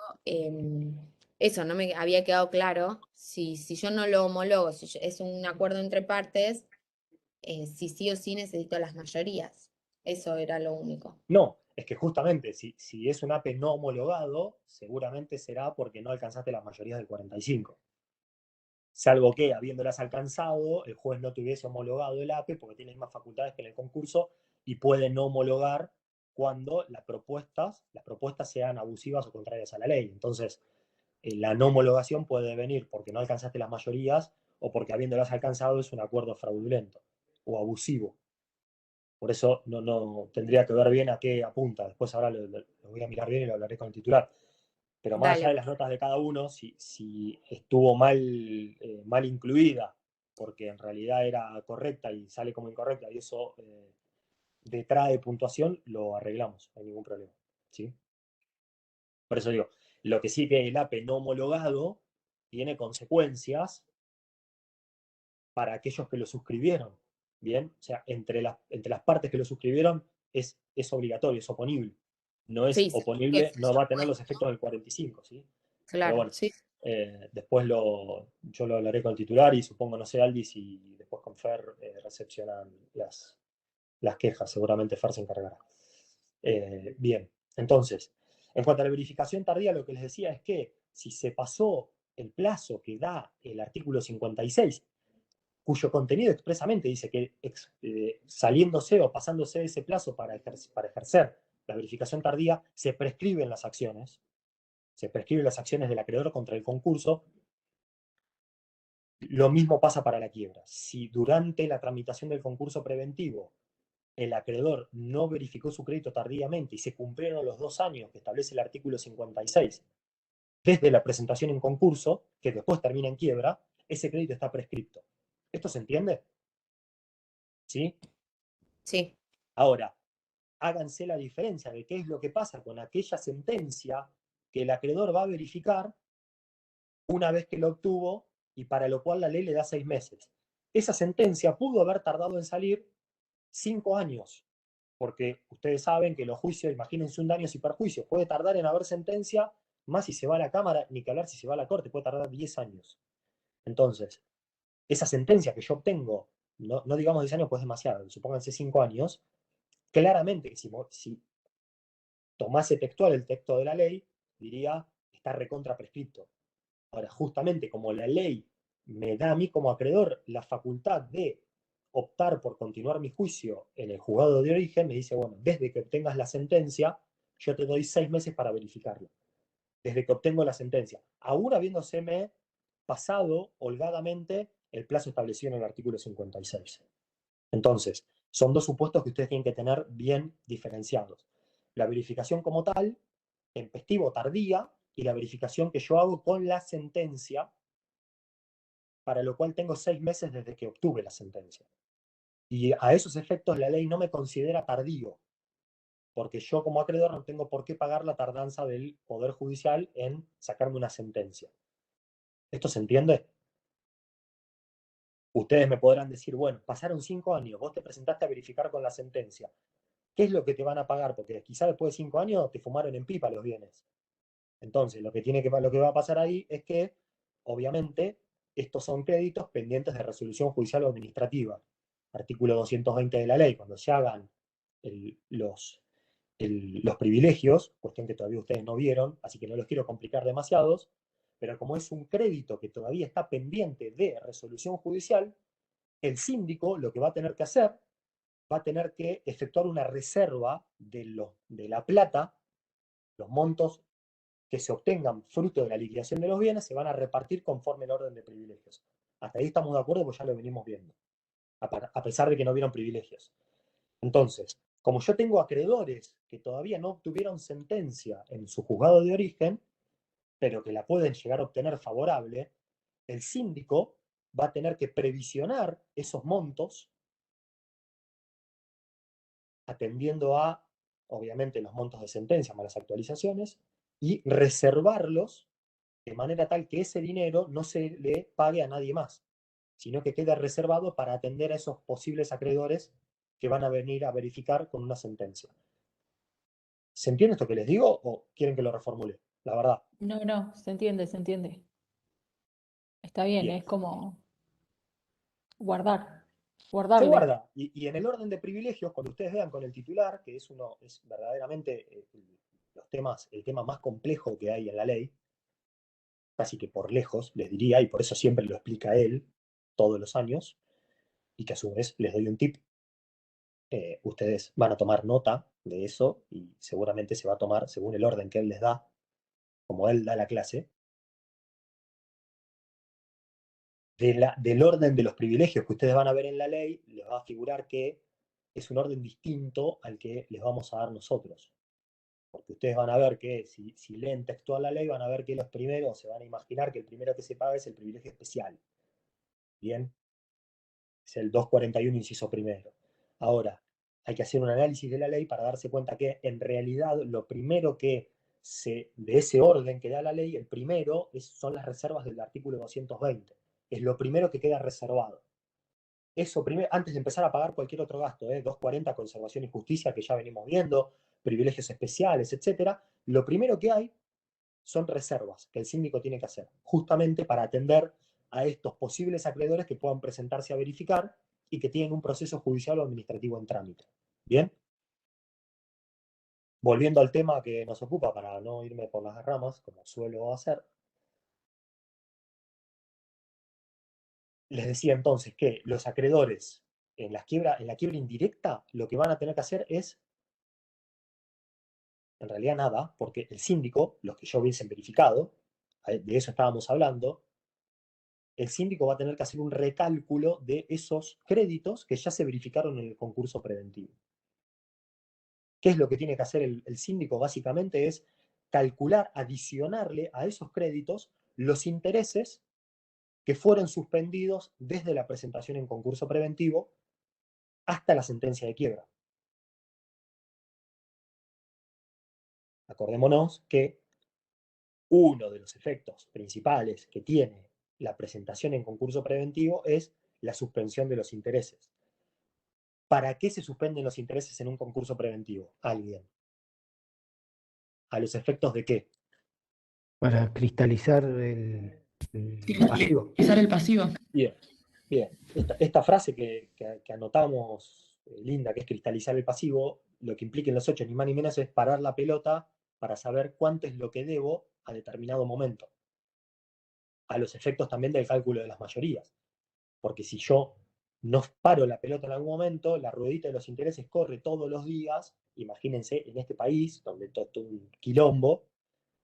eso no me había quedado claro. Si yo no lo homologo, es un acuerdo entre partes, si sí o sí necesito las mayorías. Eso era lo único. No, es que justamente si es un APE no homologado, seguramente será porque no alcanzaste las mayorías del 45. Salvo que, habiéndolas alcanzado, el juez no tuviese homologado el APE porque tiene más facultades que en el concurso y puede no homologar cuando las propuestas sean abusivas o contrarias a la ley. Entonces, la no homologación puede venir porque no alcanzaste las mayorías o porque habiéndolas alcanzado es un acuerdo fraudulento o abusivo. Por eso no tendría que ver bien a qué apunta. Después ahora lo voy a mirar bien y lo hablaré con el titular. Pero más allá de Dale. las notas de cada uno, si estuvo mal incluida, porque en realidad era correcta y sale como incorrecta, y eso detrae puntuación, lo arreglamos, no hay ningún problema. ¿Sí? Por eso digo, lo que sí que el APE no homologado tiene consecuencias para aquellos que lo suscribieron. Bien, o sea, entre las partes que lo suscribieron es obligatorio, es oponible. No es Sí, sí, que oponible, se no haya va a tener los puesto. efectos del 45, ¿sí? Pero Claro, bueno, sí. después yo lo hablaré con el titular y supongo, no sé, Aldi, si después con Fer recepcionan las quejas, seguramente Fer se encargará. Bien, entonces, en cuanto a la verificación tardía, lo que les decía es que si se pasó el plazo que da el artículo 56, cuyo contenido expresamente dice que saliéndose o pasándose de ese plazo para ejercer la verificación tardía, se prescriben las acciones del acreedor contra el concurso. Lo mismo pasa para la quiebra. Si durante la tramitación del concurso preventivo el acreedor no verificó su crédito tardíamente y se cumplieron los 2 años que establece el artículo 56 desde la presentación en concurso, que después termina en quiebra, ese crédito está prescripto. ¿Esto se entiende? ¿Sí? Sí. Ahora, háganse la diferencia de qué es lo que pasa con aquella sentencia que el acreedor va a verificar una vez que lo obtuvo y para lo cual la ley le da 6 meses. Esa sentencia pudo haber tardado en salir 5 años, porque ustedes saben que los juicios, imagínense un daños y perjuicios, puede tardar en haber sentencia, más si se va a la Cámara, ni que hablar si se va a la Corte, puede tardar 10 años. Entonces, esa sentencia que yo obtengo, no digamos 10 años, pues es demasiado, supónganse 5 años, claramente, si tomase textual el texto de la ley, diría, está recontra prescripto. Ahora, justamente como la ley me da a mí como acreedor la facultad de optar por continuar mi juicio en el juzgado de origen, me dice, bueno, desde que obtengas la sentencia, yo te doy 6 meses para verificarlo. Desde que obtengo la sentencia, aún habiéndoseme pasado holgadamente el plazo establecido en el artículo 56. Entonces, son dos supuestos que ustedes tienen que tener bien diferenciados. La verificación como tal, tempestivo tardía, y la verificación que yo hago con la sentencia, para lo cual tengo 6 meses desde que obtuve la sentencia. Y a esos efectos la ley no me considera tardío, porque yo como acreedor no tengo por qué pagar la tardanza del Poder Judicial en sacarme una sentencia. ¿Esto se entiende? Ustedes me podrán decir, bueno, pasaron 5 años, vos te presentaste a verificar con la sentencia. ¿Qué es lo que te van a pagar? Porque quizá después de 5 años te fumaron en pipa los bienes. Entonces, lo que va a pasar ahí es que, obviamente, estos son créditos pendientes de resolución judicial o administrativa. Artículo 220 de la ley, cuando se hagan los privilegios, cuestión que todavía ustedes no vieron, así que no los quiero complicar demasiados, pero como es un crédito que todavía está pendiente de resolución judicial, el síndico lo que va a tener que hacer, va a tener que efectuar una reserva de la plata, los montos que se obtengan fruto de la liquidación de los bienes se van a repartir conforme el orden de privilegios. Hasta ahí estamos de acuerdo, pues ya lo venimos viendo, a pesar de que no vieron privilegios. Entonces, como yo tengo acreedores que todavía no obtuvieron sentencia en su juzgado de origen, pero que la pueden llegar a obtener favorable, el síndico va a tener que previsionar esos montos atendiendo a, obviamente, los montos de sentencia más las actualizaciones y reservarlos de manera tal que ese dinero no se le pague a nadie más, sino que quede reservado para atender a esos posibles acreedores que van a venir a verificar con una sentencia. ¿Se entiende esto que les digo o quieren que lo reformule? La verdad. No, se entiende, se entiende. Está bien, Bien. es como guardar, Se guardarle. guarda. Y en el orden de privilegios, cuando ustedes vean con el titular, que es verdaderamente el tema más complejo que hay en la ley, casi que por lejos, les diría, y por eso siempre lo explica él todos los años, y que a su vez les doy un tip. Ustedes van a tomar nota de eso y seguramente se va a tomar según el orden que él les da, como él da la clase, del orden de los privilegios que ustedes van a ver en la ley, les va a figurar que es un orden distinto al que les vamos a dar nosotros. Porque ustedes van a ver que, si leen textual la ley, van a ver que los primeros, se van a imaginar que el primero que se paga es el privilegio especial. ¿Bien? Es el 241, inciso primero. Ahora, hay que hacer un análisis de la ley para darse cuenta que, en realidad, lo primero que de ese orden que da la ley, el primero son las reservas del artículo 220. Es lo primero que queda reservado. Eso primero, antes de empezar a pagar cualquier otro gasto, 240, conservación y justicia, que ya venimos viendo, privilegios especiales, etcétera, lo primero que hay son reservas que el síndico tiene que hacer, justamente para atender a estos posibles acreedores que puedan presentarse a verificar y que tienen un proceso judicial o administrativo en trámite. ¿Bien? Volviendo al tema que nos ocupa, para no irme por las ramas, como suelo hacer, les decía entonces que los acreedores en la quiebra indirecta lo que van a tener que hacer es, en realidad nada, porque el síndico, los que ya hubiesen verificado, de eso estábamos hablando, el síndico va a tener que hacer un recálculo de esos créditos que ya se verificaron en el concurso preventivo. ¿Qué es lo que tiene que hacer el síndico? Básicamente es calcular, adicionarle a esos créditos los intereses que fueron suspendidos desde la presentación en concurso preventivo hasta la sentencia de quiebra. Acordémonos que uno de los efectos principales que tiene la presentación en concurso preventivo es la suspensión de los intereses. ¿Para qué se suspenden los intereses en un concurso preventivo? ¿Alguien? ¿A los efectos de qué? Para cristalizar el pasivo. Cristalizar el pasivo. Bien, bien. Esta frase que anotamos, linda, que es cristalizar el pasivo, lo que implica en los 8, ni más ni menos, es parar la pelota para saber cuánto es lo que debo a determinado momento. A los efectos también del cálculo de las mayorías. Porque si yo no paro la pelota en algún momento, la ruedita de los intereses corre todos los días, imagínense en este país, donde todo es un quilombo,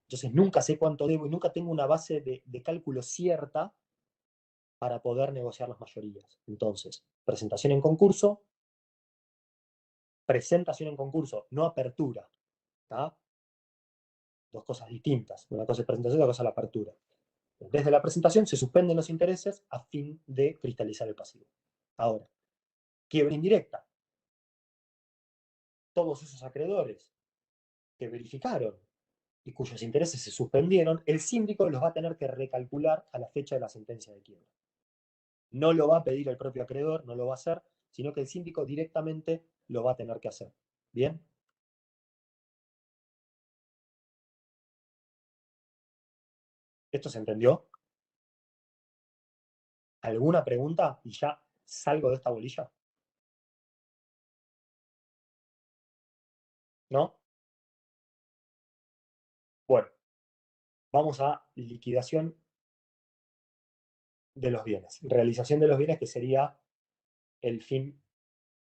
entonces nunca sé cuánto debo y nunca tengo una base de cálculo cierta para poder negociar las mayorías. Entonces, presentación en concurso, no apertura. ¿Tá? Dos cosas distintas. Una cosa es presentación, otra cosa es la apertura. Desde la presentación se suspenden los intereses a fin de cristalizar el pasivo. Ahora, quiebra indirecta. Todos esos acreedores que verificaron y cuyos intereses se suspendieron, el síndico los va a tener que recalcular a la fecha de la sentencia de quiebra. No lo va a pedir el propio acreedor, no lo va a hacer, sino que el síndico directamente lo va a tener que hacer. ¿Bien? ¿Esto se entendió? ¿Alguna pregunta? Y ya salgo de esta bolilla. ¿No? Bueno, vamos a liquidación de los bienes. Realización de los bienes, que sería el fin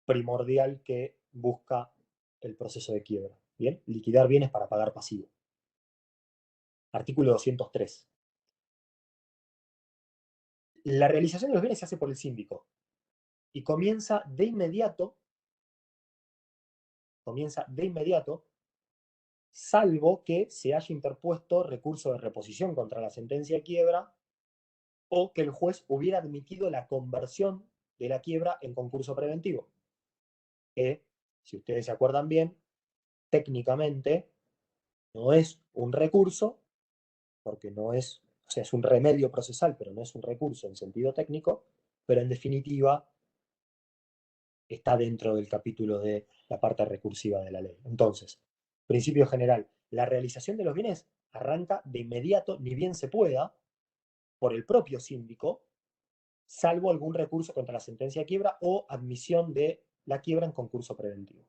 primordial que busca el proceso de quiebra. ¿Bien? Liquidar bienes para pagar pasivo. Artículo 203. La realización de los bienes se hace por el síndico y comienza de inmediato, salvo que se haya interpuesto recurso de reposición contra la sentencia de quiebra o que el juez hubiera admitido la conversión de la quiebra en concurso preventivo. Que, si ustedes se acuerdan bien, técnicamente no es un recurso, porque no es, o sea, es un remedio procesal, pero no es un recurso en sentido técnico, pero en definitiva está dentro del capítulo de la parte recursiva de la ley. Entonces, principio general, la realización de los bienes arranca de inmediato, ni bien se pueda, por el propio síndico, salvo algún recurso contra la sentencia de quiebra o admisión de la quiebra en concurso preventivo.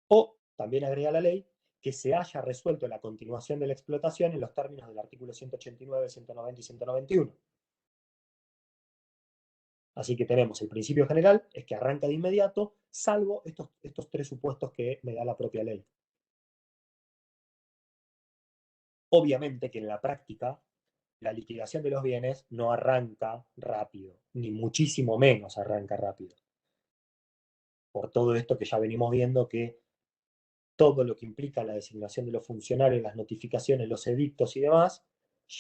O, también agrega la ley, que se haya resuelto la continuación de la explotación en los términos del artículo 189, 190 y 191. Así que tenemos el principio general, es que arranca de inmediato, salvo estos tres supuestos que me da la propia ley. Obviamente que en la práctica la liquidación de los bienes no arranca rápido, ni muchísimo menos arranca rápido. Por todo esto que ya venimos viendo, que todo lo que implica la designación de los funcionarios, las notificaciones, los edictos y demás,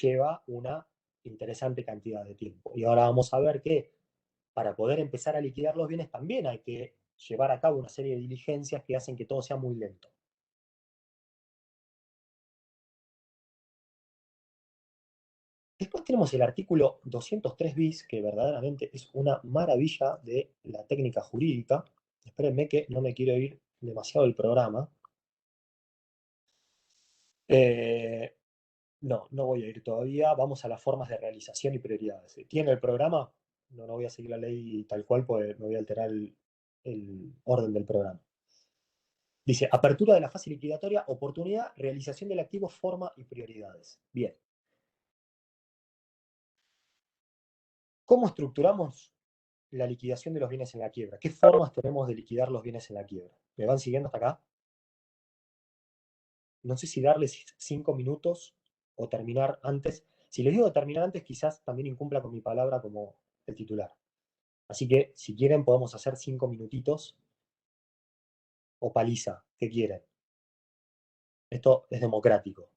lleva una interesante cantidad de tiempo. Y ahora vamos a ver que para poder empezar a liquidar los bienes también hay que llevar a cabo una serie de diligencias que hacen que todo sea muy lento. Después tenemos el artículo 203 bis, que verdaderamente es una maravilla de la técnica jurídica. Espérenme que no me quiero ir demasiado del programa. No, no voy a ir todavía. Vamos a las formas de realización y prioridades. ¿Tiene el programa? No, no voy a seguir la ley tal cual, pues me voy a alterar el orden del programa. Dice, apertura de la fase liquidatoria, oportunidad, realización del activo, forma y prioridades. Bien. ¿Cómo estructuramos la liquidación de los bienes en la quiebra? ¿Qué formas tenemos de liquidar los bienes en la quiebra? ¿Me van siguiendo hasta acá? No sé si darles 5 minutos o terminar antes. Si les digo terminar antes, quizás también incumpla con mi palabra como el titular. Así que, si quieren, podemos hacer 5 minutitos o paliza, ¿qué quieren? Esto es democrático.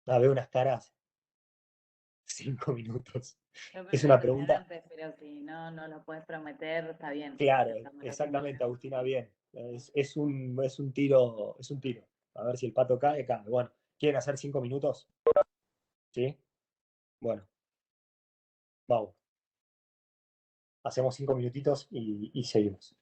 Veo unas caras. 5 minutos. Yo Es prefiero una terminar pregunta. antes, pero si no, no lo puedes prometer, está bien. Claro, Aceptamos la exactamente, condición. Agustina, bien. Es un tiro, es un tiro. A ver si el pato cae, cae. Bueno, ¿quieren hacer 5 minutos? ¿Sí? Bueno, vamos. Hacemos 5 minutitos y seguimos.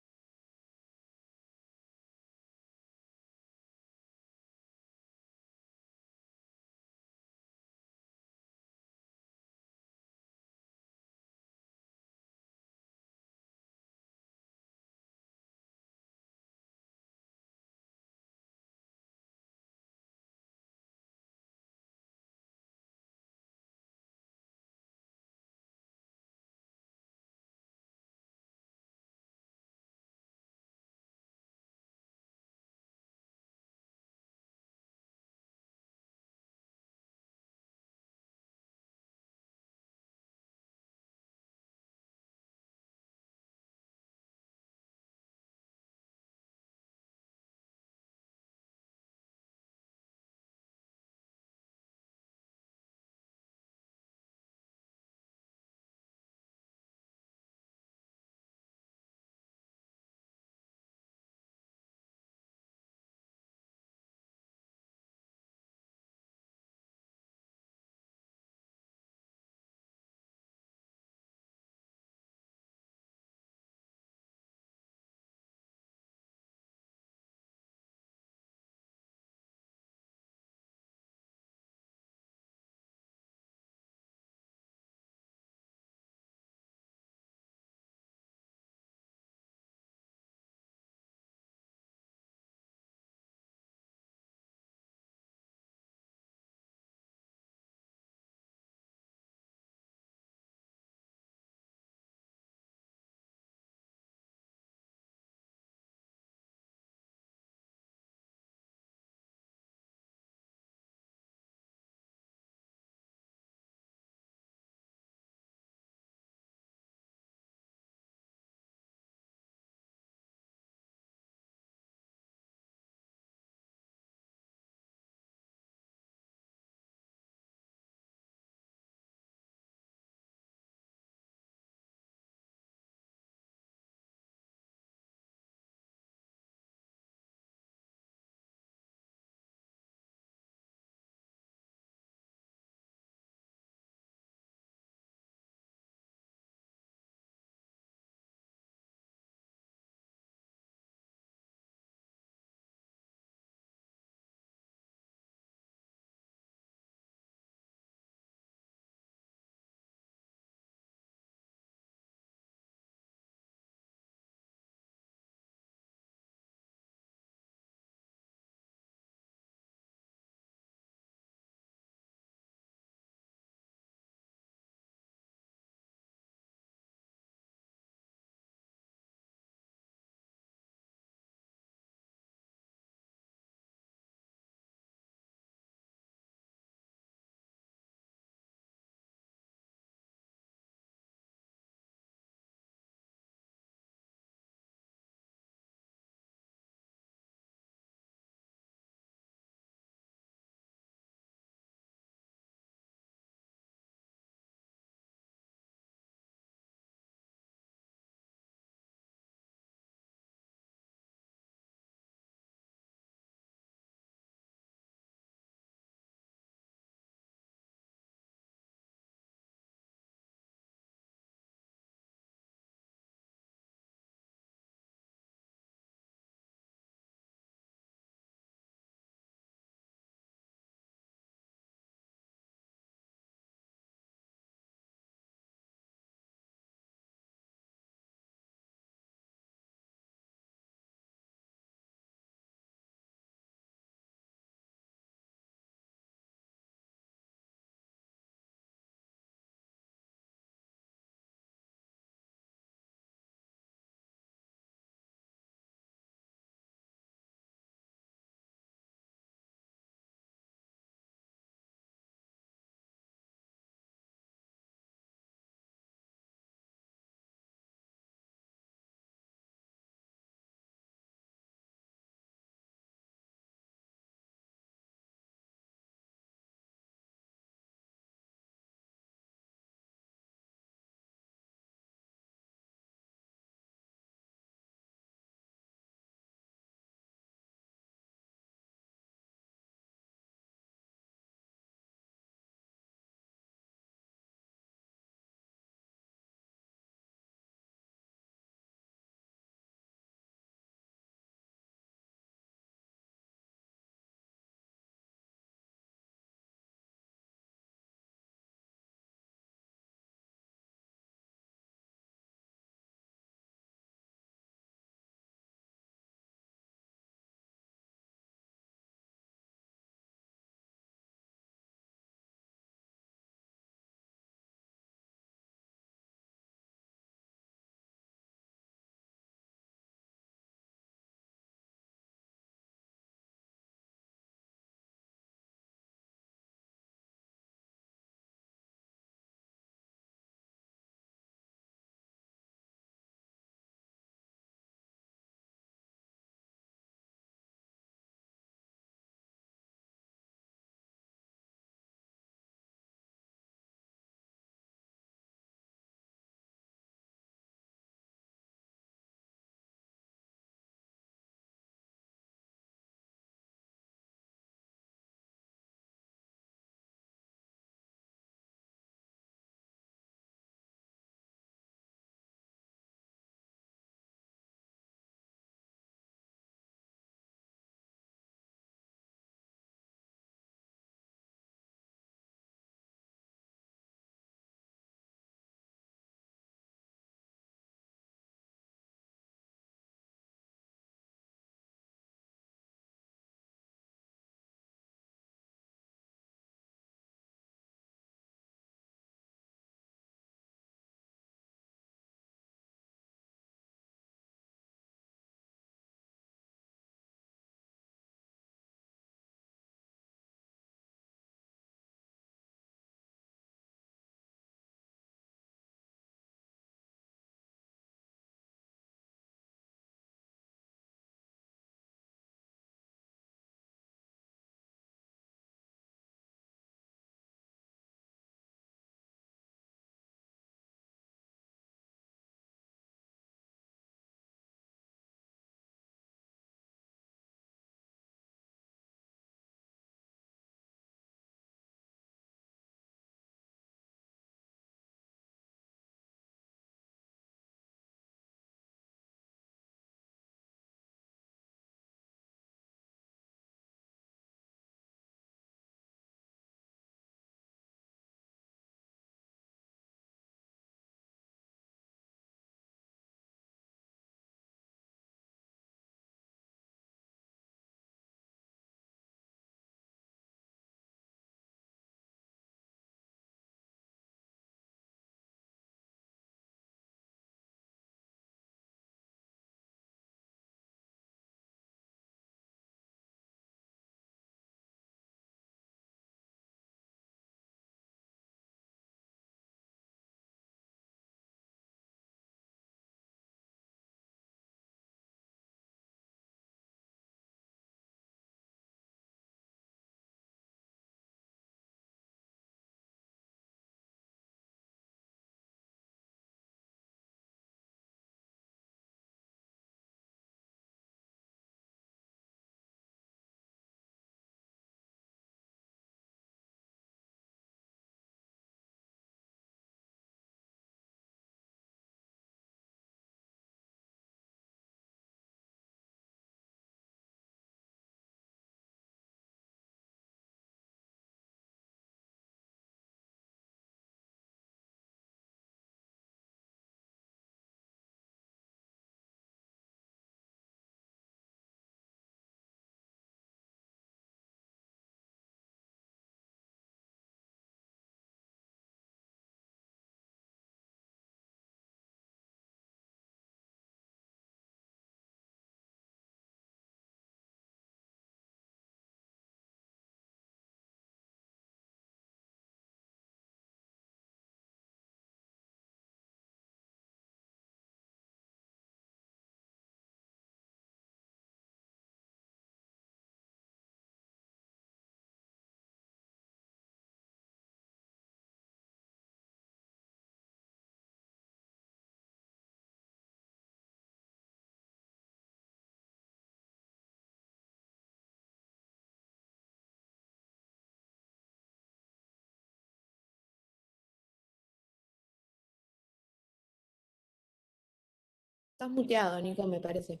Estás muteado, Nico, me parece.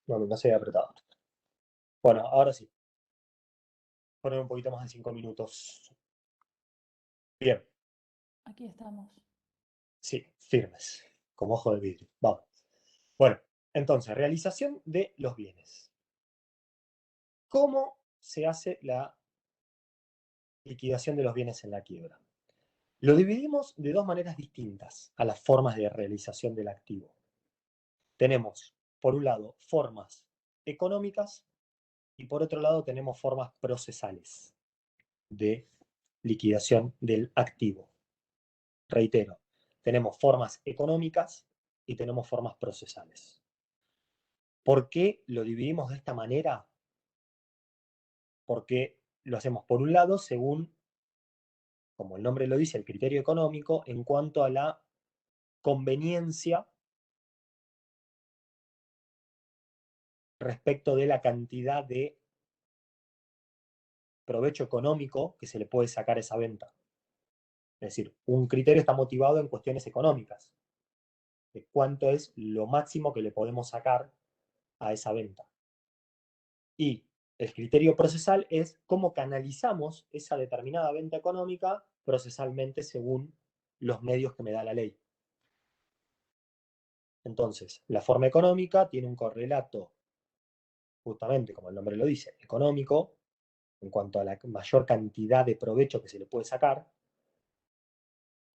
No se había apretado. Bueno, ahora sí. Poner un poquito más de 5 minutos. Bien, Aquí estamos. sí, firmes, como ojo de vidrio. Vamos. Bueno, entonces, realización de los bienes. ¿Cómo se hace la liquidación de los bienes en la quiebra? Lo dividimos de dos maneras distintas a las formas de realización del activo. Tenemos, por un lado, formas económicas y por otro lado tenemos formas procesales de liquidación del activo. Reitero, tenemos formas económicas y tenemos formas procesales. ¿Por qué lo dividimos de esta manera? Porque lo hacemos por un lado según, como el nombre lo dice, el criterio económico en cuanto a la conveniencia respecto de la cantidad de provecho económico que se le puede sacar a esa venta. Es decir, un criterio está motivado en cuestiones económicas, de cuánto es lo máximo que le podemos sacar a esa venta. Y el criterio procesal es cómo canalizamos esa determinada venta económica procesalmente según los medios que me da la ley. Entonces, la forma económica tiene un correlato, justamente como el nombre lo dice, económico, en cuanto a la mayor cantidad de provecho que se le puede sacar,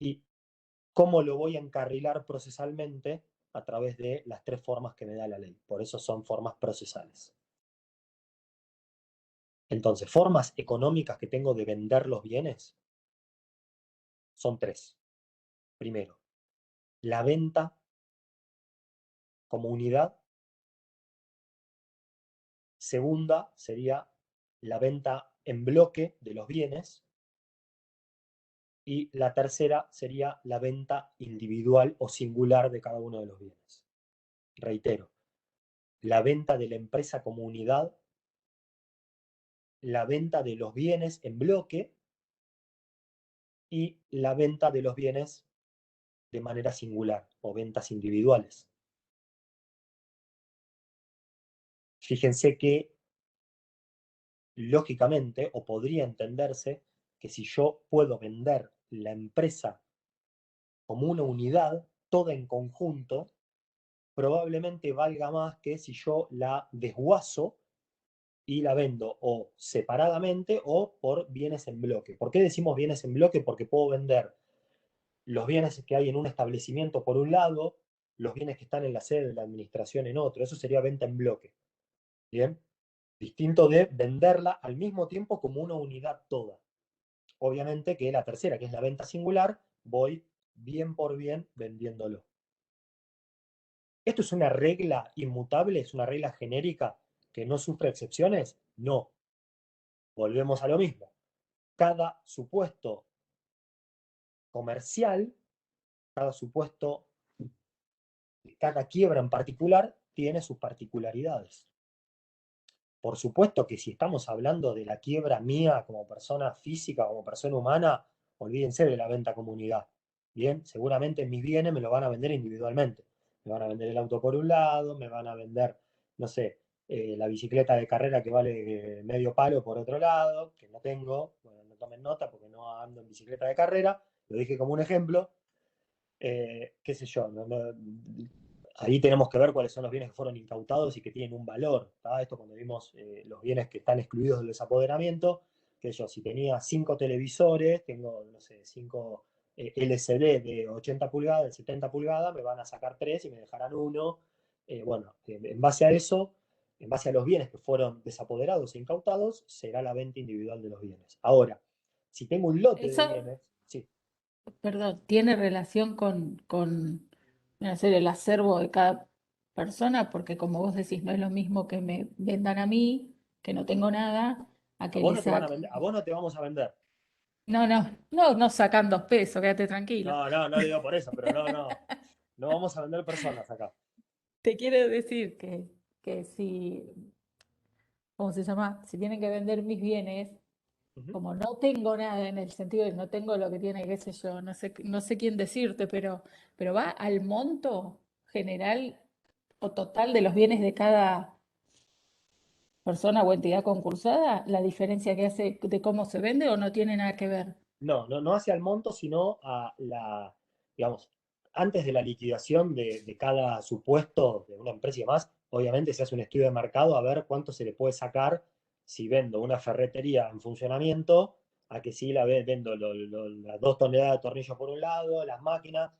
y cómo lo voy a encarrilar procesalmente a través de las tres formas que me da la ley. Por eso son formas procesales. Entonces, formas económicas que tengo de vender los bienes son tres. Primero, la venta como unidad. Segunda sería la venta en bloque de los bienes. Y la tercera sería la venta individual o singular de cada uno de los bienes. Reitero, la venta de la empresa como unidad, la venta de los bienes en bloque y la venta de los bienes de manera singular o ventas individuales. Fíjense que lógicamente, o podría entenderse, que si yo puedo vender la empresa como una unidad, toda en conjunto, probablemente valga más que si yo la desguazo y la vendo o separadamente o por bienes en bloque. ¿Por qué decimos bienes en bloque? Porque puedo vender los bienes que hay en un establecimiento por un lado, los bienes que están en la sede de la administración en otro. Eso sería venta en bloque. ¿Bien? Distinto de venderla al mismo tiempo como una unidad toda. Obviamente que la tercera, que es la venta singular, voy bien por bien vendiéndolo. ¿Esto es una regla inmutable? ¿Es una regla genérica que no sufre excepciones? No. Volvemos a lo mismo. Cada supuesto comercial, cada supuesto, cada quiebra en particular, tiene sus particularidades. Por supuesto que si estamos hablando de la quiebra mía como persona física, como persona humana, olvídense de la venta comunidad. Bien, seguramente mis bienes me lo van a vender individualmente. Me van a vender el auto por un lado, me van a vender, no sé, la bicicleta de carrera que vale medio palo por otro lado, que no tengo, bueno, no tomen nota porque no ando en bicicleta de carrera, lo dije como un ejemplo, qué sé yo, ahí tenemos que ver cuáles son los bienes que fueron incautados y que tienen un valor. ¿Tá? Esto cuando vimos los bienes que están excluidos del desapoderamiento, que yo si tenía 5 televisores, tengo, no sé, 5 LCD de 80 pulgadas, de 70 pulgadas, me van a sacar 3 y me dejarán uno. Bueno, en base a eso, en base a los bienes que fueron desapoderados e incautados, será la venta individual de los bienes. Ahora, si tengo un lote de Eso, bienes, sí. perdón, ¿tiene relación con hacer el acervo de cada persona? Porque como vos decís, no es lo mismo que me vendan a mí, que no tengo nada, a A que vos le no te van a saquen. vender, a vos no te vamos a vender. No sacan 2 pesos, quédate tranquilo. No digo por eso, pero no vamos a vender personas acá. Te quiero decir que si, ¿cómo se llama? Si tienen que vender mis bienes, Ujú. como no tengo nada en el sentido de no tengo lo que tiene, qué sé yo, no sé quién decirte, pero va al monto general o total de los bienes de cada persona o entidad concursada, la diferencia que hace de cómo se vende o no tiene nada que ver. No hacia el monto, sino a digamos, antes de la liquidación de cada supuesto de una empresa y demás, obviamente se hace un estudio de mercado a ver cuánto se le puede sacar si vendo una ferretería en funcionamiento, a que si vendo las 2 toneladas de tornillos por un lado, las máquinas,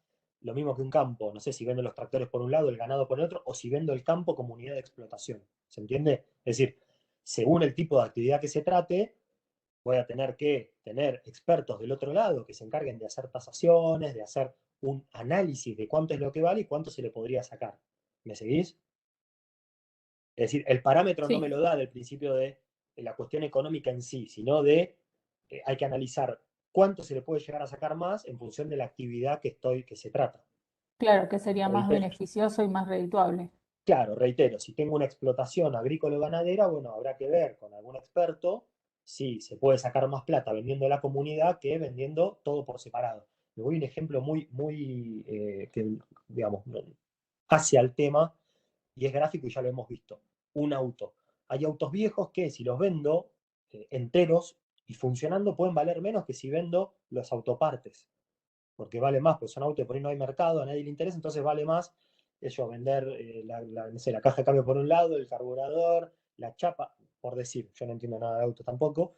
lo mismo que un campo, no sé si vendo los tractores por un lado, el ganado por el otro, o si vendo el campo como unidad de explotación. ¿Se entiende? Es decir, según el tipo de actividad que se trate, voy a tener que tener expertos del otro lado que se encarguen de hacer tasaciones, de hacer un análisis de cuánto es lo que vale y cuánto se le podría sacar. ¿Me seguís? Es decir, el parámetro no me Sí, lo da del principio de la cuestión económica en sí, sino de hay que analizar cuánto se le puede llegar a sacar más en función de la actividad que se trata. claro que sería más Reitero, beneficioso y más redituable. claro, reitero, si tengo una explotación agrícola o ganadera, bueno, habrá que ver con algún experto si se puede sacar más plata vendiendo a la comunidad que vendiendo todo por separado. Me voy a un ejemplo muy que, digamos, hacia el tema y es gráfico y ya lo hemos visto. Un auto. Hay autos viejos que si los vendo enteros y funcionando pueden valer menos que si vendo los autopartes, porque vale más, pues son autos que por ahí no hay mercado, a nadie le interesa, entonces vale más eso, vender no sé, la caja de cambio por un lado, el carburador, la chapa, por decir, yo no entiendo nada de autos tampoco,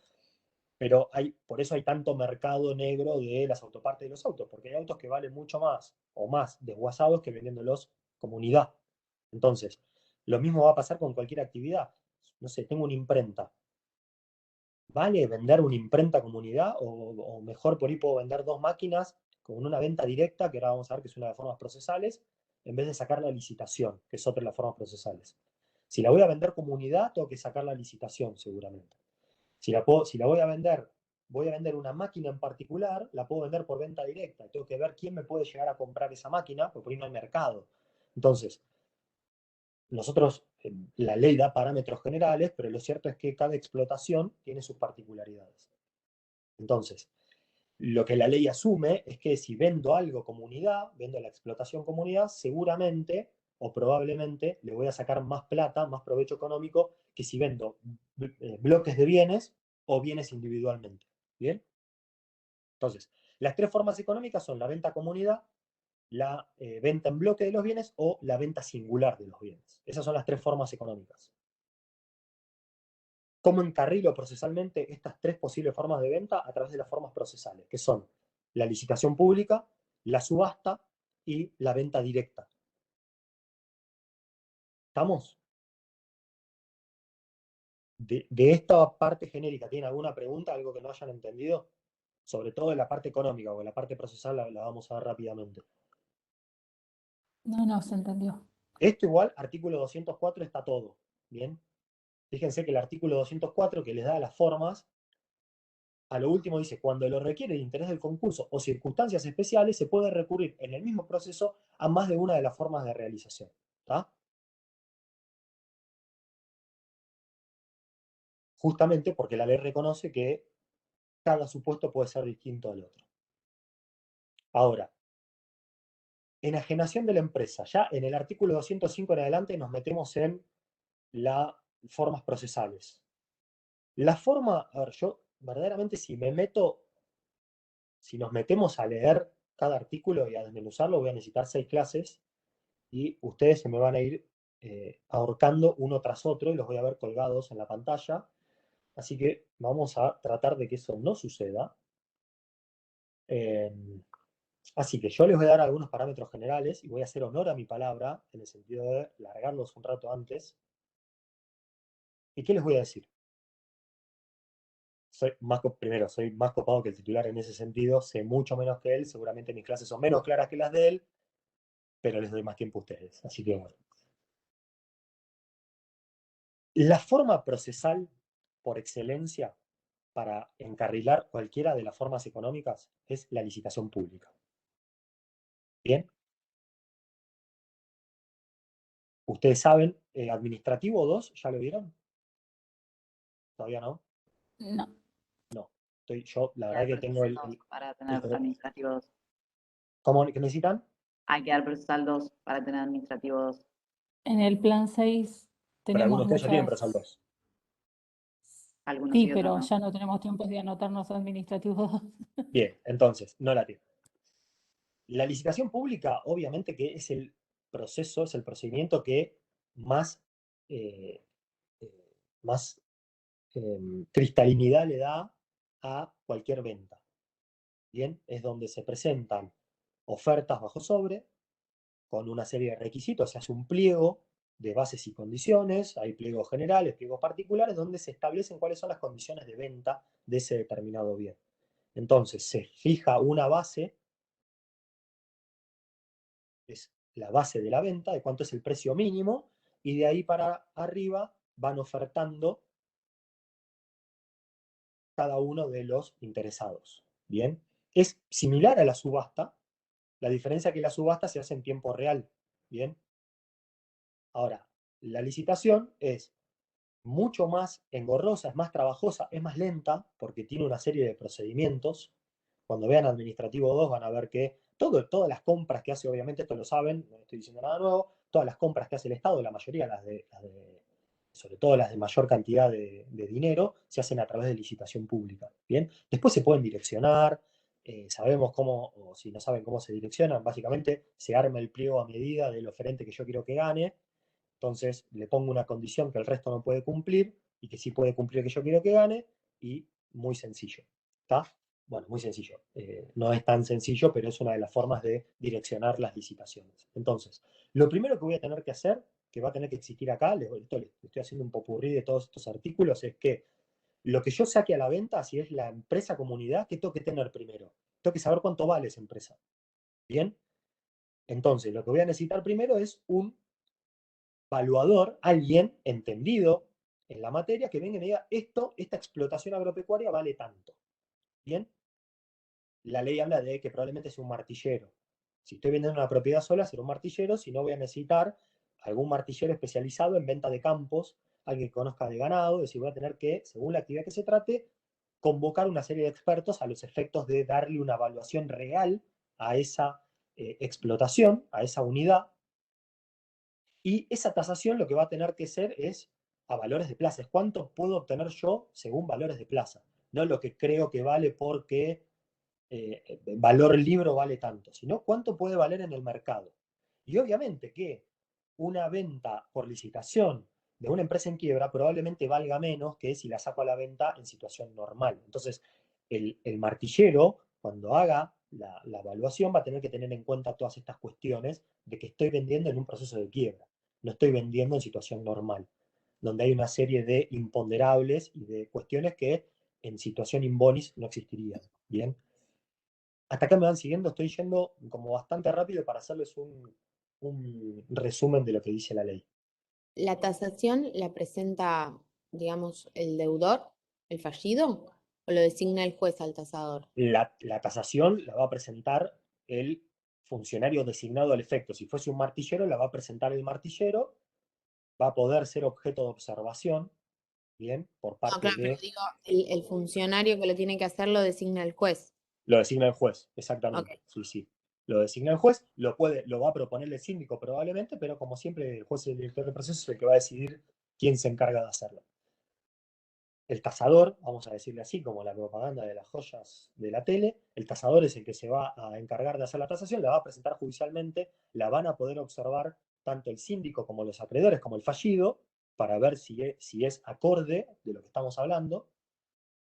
pero por eso hay tanto mercado negro de las autopartes de los autos, porque hay autos que valen mucho más o más desguazados que vendiéndolos como unidad. Entonces, lo mismo va a pasar con cualquier actividad. No sé, tengo una imprenta. ¿Vale vender una imprenta como unidad? O mejor por ahí puedo vender 2 máquinas con una venta directa, que ahora vamos a ver que es una de las formas procesales, en vez de sacar la licitación, que es otra de las formas procesales. Si la voy a vender como unidad, tengo que sacar la licitación seguramente. Si la voy a vender una máquina en particular, la puedo vender por venta directa. Tengo que ver quién me puede llegar a comprar esa máquina, porque por ahí no hay mercado. Entonces, nosotros, la ley da parámetros generales, pero lo cierto es que cada explotación tiene sus particularidades. Entonces, lo que la ley asume es que si vendo algo como unidad, vendo la explotación como unidad, seguramente o probablemente le voy a sacar más plata, más provecho económico, que si vendo bloques de bienes o bienes individualmente. ¿Bien? Entonces, las 3 formas económicas son la venta como unidad, la venta en bloque de los bienes o la venta singular de los bienes. Esas son las 3 formas económicas. ¿Cómo encarrilo procesalmente estas 3 posibles formas de venta? A través de las formas procesales, que son la licitación pública, la subasta y la venta directa. ¿Estamos? De esta parte genérica, ¿tienen alguna pregunta, algo que no hayan entendido? Sobre todo en la parte económica, o en la parte procesal la vamos a ver rápidamente. No, se entendió. Esto igual, artículo 204 está todo, ¿bien? Fíjense que el artículo 204 que les da las formas, a lo último dice, cuando lo requiere el interés del concurso o circunstancias especiales, se puede recurrir en el mismo proceso a más de una de las formas de realización. ¿Está? Justamente porque la ley reconoce que cada supuesto puede ser distinto al otro. Ahora, enajenación de la empresa. Ya en el artículo 205 en adelante nos metemos en las formas procesales. La forma, a ver, yo verdaderamente si nos metemos a leer cada artículo y a desmenuzarlo, voy a necesitar 6 clases y ustedes se me van a ir ahorcando uno tras otro y los voy a ver colgados en la pantalla. Así que vamos a tratar de que eso no suceda. Así que yo les voy a dar algunos parámetros generales y voy a hacer honor a mi palabra en el sentido de largarlos un rato antes. ¿Y qué les voy a decir? Primero, soy más copado que el titular en ese sentido, sé mucho menos que él, seguramente mis clases son menos claras que las de él, pero les doy más tiempo a ustedes. Así que bueno. La forma procesal por excelencia para encarrilar cualquiera de las formas económicas es la licitación pública. ¿Bien? Ustedes saben, administrativo 2, ¿ya lo vieron? ¿Todavía no? No. No. Yo, la Hay verdad que que dar tengo procesos 2 para tener administrativos 2. ¿Cómo que necesitan? Hay que dar procesal 2 para tener administrativo 2. En el plan 6 Pero algunos tenemos de ustedes ya tienen muchas... procesal 2. Algunos Sí, sí, otros pero no. ya no tenemos tiempos de anotarnos administrativos. Bien, entonces, no la tienen. La licitación pública, obviamente que es el proceso, es el procedimiento que más, eh, más cristalinidad le da a cualquier venta. Bien, es donde se presentan ofertas bajo sobre, con una serie de requisitos, se hace un pliego de bases y condiciones, hay pliegos generales, pliegos particulares, donde se establecen cuáles son las condiciones de venta de ese determinado bien. Entonces, se fija una base, es la base de la venta, de cuánto es el precio mínimo, y de ahí para arriba van ofertando cada uno de los interesados. Bien, es similar a la subasta, la diferencia es que la subasta se hace en tiempo real. Bien, ahora, la licitación es mucho más engorrosa, es más trabajosa, es más lenta, porque tiene una serie de procedimientos. Cuando vean Administrativo 2 van a ver que todas las compras que hace, obviamente esto lo saben, no estoy diciendo nada nuevo, todas las compras que hace el Estado, la mayoría, sobre todo las de mayor cantidad de dinero, se hacen a través de licitación pública. ¿Bien? Después se pueden direccionar, sabemos cómo, o si no saben cómo se direccionan, básicamente se arma el pliego a medida del oferente que yo quiero que gane. Entonces le pongo una condición que el resto no puede cumplir y que sí puede cumplir que yo quiero que gane, y muy sencillo. ¿Está? Bueno, muy sencillo. No es tan sencillo, pero es una de las formas de direccionar las licitaciones. Entonces, lo primero que voy a tener que hacer, que va a tener que existir acá, le estoy haciendo un popurrí de todos estos artículos, es que lo que yo saque a la venta, si es la empresa comunidad, ¿qué tengo que tener primero? Tengo que saber cuánto vale esa empresa. ¿Bien? Entonces, lo que voy a necesitar primero es un evaluador, alguien entendido en la materia, que venga y me diga, esta explotación agropecuaria vale tanto. ¿Bien? La ley habla de que probablemente sea un martillero. Si estoy vendiendo una propiedad sola, será un martillero, si no voy a necesitar algún martillero especializado en venta de campos, alguien que conozca de ganado, es decir, voy a tener que, según la actividad que se trate, convocar una serie de expertos a los efectos de darle una evaluación real a esa explotación, a esa unidad. Y esa tasación lo que va a tener que ser es a valores de plaza. Es cuánto puedo obtener yo según valores de plaza. No lo que creo que vale porque valor libro vale tanto, sino cuánto puede valer en el mercado. Y obviamente que una venta por licitación de una empresa en quiebra probablemente valga menos que si la saco a la venta en situación normal. Entonces, el martillero, cuando haga la evaluación, va a tener que tener en cuenta todas estas cuestiones de que estoy vendiendo en un proceso de quiebra. No estoy vendiendo en situación normal, donde hay una serie de imponderables y de cuestiones que en situación in bonis no existirían. Bien. Hasta acá me van siguiendo, estoy yendo como bastante rápido para hacerles un resumen de lo que dice la ley. ¿La tasación la presenta, digamos, el deudor, el fallido, o lo designa el juez al tasador? La tasación la va a presentar el funcionario designado al efecto. Si fuese un martillero, la va a presentar el martillero, va a poder ser objeto de observación, ¿bien? Por No, parte claro, pero de... digo, el funcionario que lo tiene que hacer lo designa el juez. Lo designa el juez, Ok. exactamente. Sí, sí. Lo designa el juez, lo va a proponer el síndico probablemente, pero como siempre el juez es el director del proceso, es el que va a decidir quién se encarga de hacerlo. El tasador, vamos a decirle así, como la propaganda de las joyas de la tele, el tasador es el que se va a encargar de hacer la tasación, la va a presentar judicialmente, la van a poder observar tanto el síndico como los acreedores, como el fallido, para ver si es acorde de lo que estamos hablando,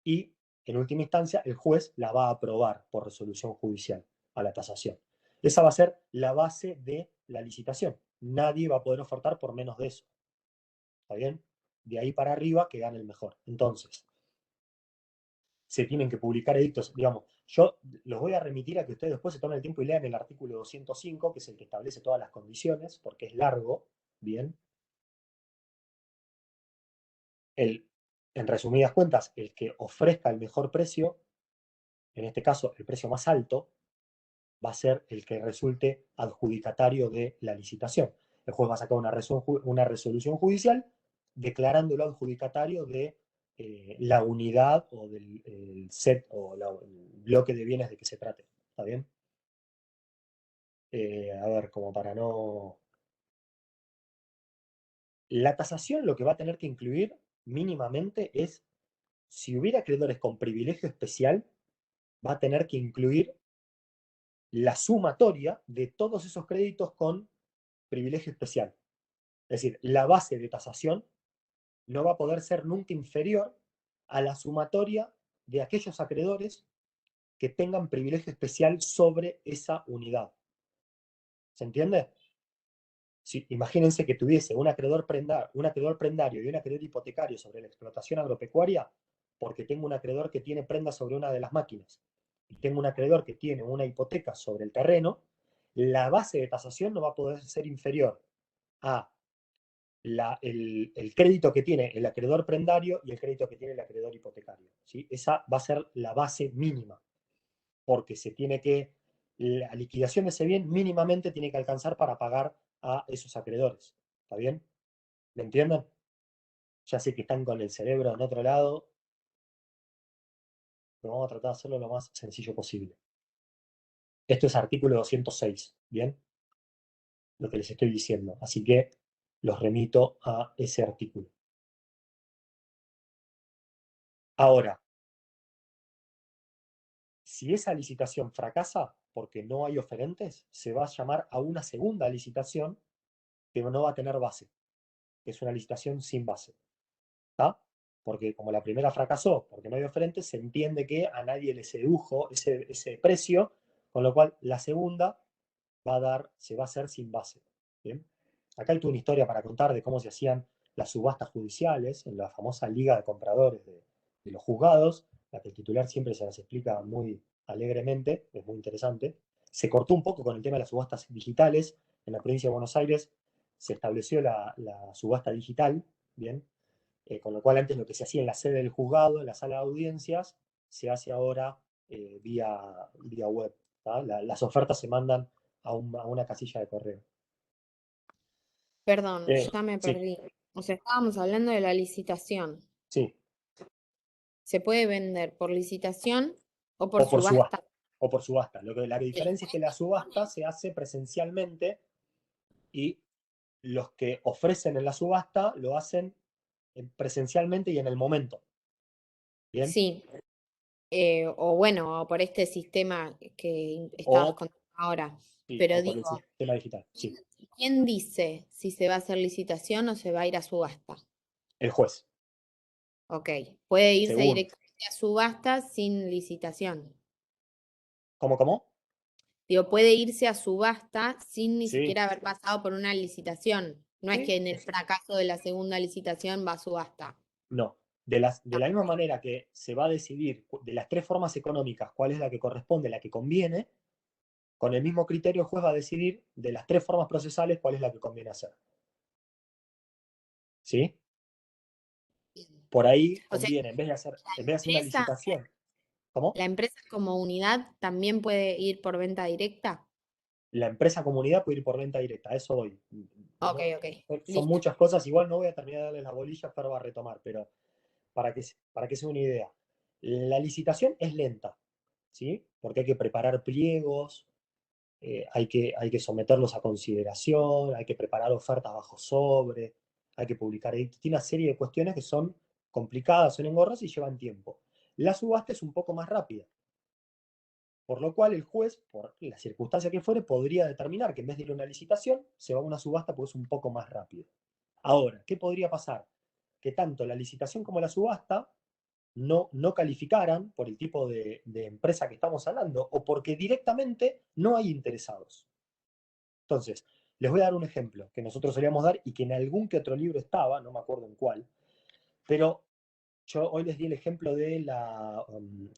y en última instancia el juez la va a aprobar por resolución judicial a la tasación. Esa va a ser la base de la licitación. Nadie va a poder ofertar por menos de eso. ¿Está bien? De ahí para arriba que gane el mejor. Entonces, se tienen que publicar edictos. Digamos, yo los voy a remitir a que ustedes después se tomen el tiempo y lean el artículo 205, que es el que establece todas las condiciones, porque es largo, ¿bien? En resumidas cuentas, el que ofrezca el mejor precio, en este caso el precio más alto, va a ser el que resulte adjudicatario de la licitación. El juez va a sacar una resolución judicial declarándolo adjudicatario de la unidad o del el set o el bloque de bienes de que se trate. ¿Está bien? A ver, como para no... La tasación lo que va a tener que incluir mínimamente es, si hubiera acreedores con privilegio especial, va a tener que incluir la sumatoria de todos esos créditos con privilegio especial. Es decir, la base de tasación no va a poder ser nunca inferior a la sumatoria de aquellos acreedores que tengan privilegio especial sobre esa unidad. ¿Se entiende? Si, imagínense que tuviese un acreedor prendario y un acreedor hipotecario sobre la explotación agropecuaria, porque tengo un acreedor que tiene prenda sobre una de las máquinas y tengo un acreedor que tiene una hipoteca sobre el terreno, la base de tasación no va a poder ser inferior a el crédito que tiene el acreedor prendario y el crédito que tiene el acreedor hipotecario. ¿Sí? Esa va a ser la base mínima, porque se tiene que, la liquidación de ese bien mínimamente tiene que alcanzar para pagar a esos acreedores. ¿Está bien? ¿Me entienden? Ya sé que están con el cerebro en otro lado, pero vamos a tratar de hacerlo lo más sencillo posible. Esto es artículo 206, ¿bien? Lo que les estoy diciendo. Así que los remito a ese artículo. Ahora, si esa licitación fracasa porque no hay oferentes, se va a llamar a una segunda licitación que no va a tener base, que es una licitación sin base. ¿Está? Porque como la primera fracasó porque no hay oferentes, se entiende que a nadie le sedujo ese precio, con lo cual la segunda se va a hacer sin base. ¿Bien? Acá hay toda una historia para contar de cómo se hacían las subastas judiciales en la famosa Liga de Compradores de los juzgados, la que el titular siempre se las explica muy alegremente, es muy interesante. Se cortó un poco con el tema de las subastas digitales. En la provincia de Buenos Aires se estableció la subasta digital, ¿bien? Con lo cual antes lo que se hacía en la sede del juzgado, en la sala de audiencias, se hace ahora vía web. Las ofertas se mandan a una casilla de correo. Perdón, ya me Sí, perdí. O sea, estábamos hablando de la licitación. sí, ¿Se puede vender por licitación o por o por subasta. subasta? O por subasta. La diferencia es que la subasta se hace presencialmente y los que ofrecen en la subasta lo hacen presencialmente y en el momento. ¿Bien? Sí. O bueno, o por este sistema que estabas O, contando ahora. sí, Pero o por el digo, sistema digital. Sí. ¿quién dice si se va a hacer licitación o se va a ir a subasta? El juez. Ok, puede irse Según. directamente a subasta sin licitación. ¿Cómo? Digo, puede irse a subasta sin ni Sí. siquiera haber pasado por una licitación. No es Sí. que en el fracaso de la segunda licitación va a subasta. No. De la misma manera que se va a decidir de las tres formas económicas cuál es la que corresponde, la que conviene, con el mismo criterio el juez va a decidir de las tres formas procesales cuál es la que conviene hacer. ¿Sí? Por ahí O sea, conviene, en vez de hacer una licitación. ¿Cómo? ¿la empresa como unidad también puede ir por venta directa? La empresa comunidad puede ir por venta directa, a eso voy. Ok, ¿No? ok. Son Listo. muchas cosas, igual no voy a terminar de darles la bolilla, pero va a retomar, pero para que sea una idea. La licitación es lenta, ¿sí? Porque hay que preparar pliegos, hay que someterlos a consideración, hay que preparar ofertas bajo sobre, hay que publicar. Tiene una serie de cuestiones que son complicadas, son engorrosas y llevan tiempo. La subasta es un poco más rápida. Por lo cual el juez, por la circunstancia que fuere, podría determinar que en vez de ir a una licitación, se va a una subasta porque es un poco más rápido. Ahora, ¿qué podría pasar? Que tanto la licitación como la subasta no calificaran por el tipo de empresa que estamos hablando o porque directamente no hay interesados. Entonces, les voy a dar un ejemplo que nosotros solíamos dar y que en algún que otro libro estaba, no me acuerdo en cuál, pero yo hoy les di el ejemplo de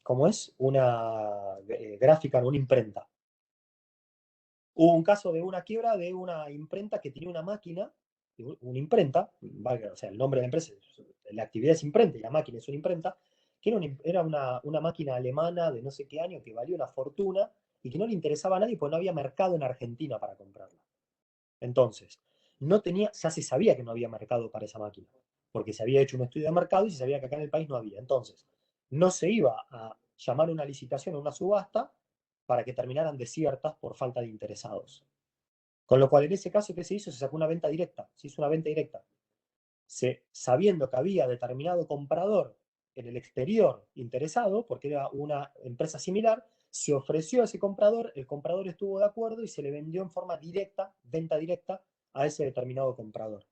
¿cómo es? Una gráfica, una imprenta. Hubo un caso de una quiebra de una imprenta que tenía una máquina, una imprenta, o sea, el nombre de la empresa, la actividad es imprenta y la máquina es una imprenta, que era una máquina alemana de no sé qué año que valía una fortuna y que no le interesaba a nadie porque no había mercado en Argentina para comprarla. Entonces, ya se sabía que no había mercado para esa máquina. porque se había hecho un estudio de mercado y se sabía que acá en el país no había. Entonces, no se iba a llamar una licitación o una subasta para que terminaran desiertas por falta de interesados. Con lo cual, en ese caso, ¿qué se hizo? Se sacó una venta directa. Se hizo una venta directa. Sabiendo que había determinado comprador en el exterior interesado, porque era una empresa similar, se ofreció a ese comprador, el comprador estuvo de acuerdo y se le vendió en forma directa, venta directa, a ese determinado comprador.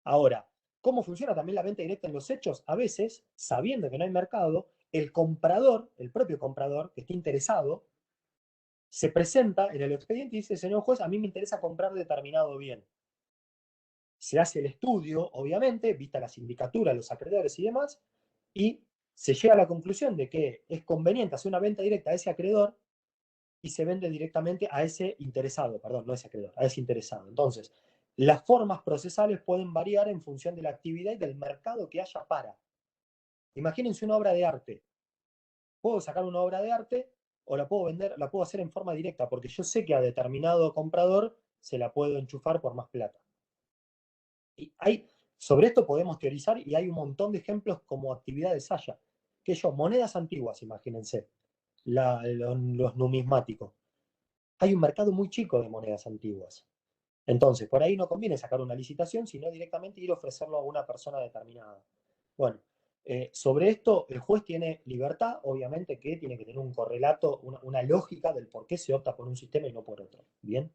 Ahora, ¿cómo funciona también la venta directa en los hechos? A veces, sabiendo que no hay mercado, el comprador, el propio comprador que está interesado, se presenta en el expediente y dice, señor juez, a mí me interesa comprar determinado bien. Se hace el estudio, obviamente, vista la sindicatura, los acreedores y demás, y se llega a la conclusión de que es conveniente hacer una venta directa a ese acreedor y se vende directamente a ese interesado, perdón, no a ese acreedor, a ese interesado. Entonces, las formas procesales pueden variar en función de la actividad y del mercado que haya para. Imagínense una obra de arte. Puedo sacar una obra de arte o la puedo vender, la puedo hacer en forma directa, porque yo sé que a determinado comprador se la puedo enchufar por más plata. Y sobre esto podemos teorizar y hay un montón de ejemplos como actividad de Saya. Que yo, monedas antiguas, imagínense, los numismáticos. Hay un mercado muy chico de monedas antiguas. Entonces, por ahí no conviene sacar una licitación, sino directamente ir a ofrecerlo a una persona determinada. Bueno, sobre esto el juez tiene libertad, obviamente que tiene que tener un correlato, una lógica del por qué se opta por un sistema y no por otro. Bien.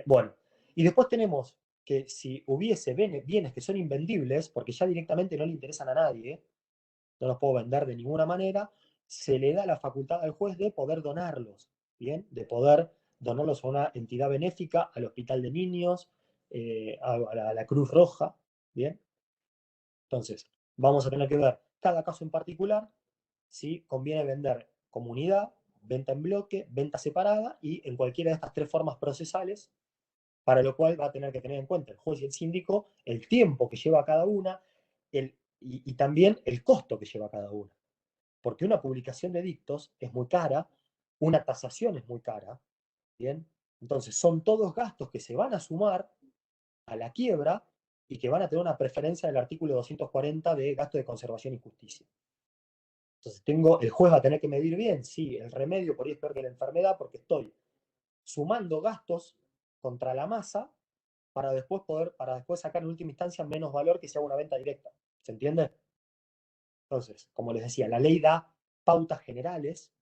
Bueno, y después tenemos que si hubiese bienes que son invendibles, porque ya directamente no le interesan a nadie, no los puedo vender de ninguna manera, se le da la facultad al juez de poder donarlos, ¿bien? De poder donarlos a una entidad benéfica, al Hospital de Niños, a la Cruz Roja, ¿bien? Entonces, vamos a tener que ver cada caso en particular, si conviene vender comunidad, venta en bloque, venta separada y en cualquiera de estas tres formas procesales, para lo cual va a tener que tener en cuenta el juez y el síndico el tiempo que lleva cada una y también el costo que lleva cada una. Porque una publicación de dictos es muy cara, una tasación es muy cara, ¿bien? Entonces son todos gastos que se van a sumar a la quiebra y que van a tener una preferencia del artículo 240 de gasto de conservación y justicia. Entonces el juez va a tener que medir bien, sí, el remedio por ahí es peor que la enfermedad porque estoy sumando gastos contra la masa para después sacar en última instancia menos valor que sea una venta directa. ¿Se entiende? Entonces, como les decía, la ley da pautas generales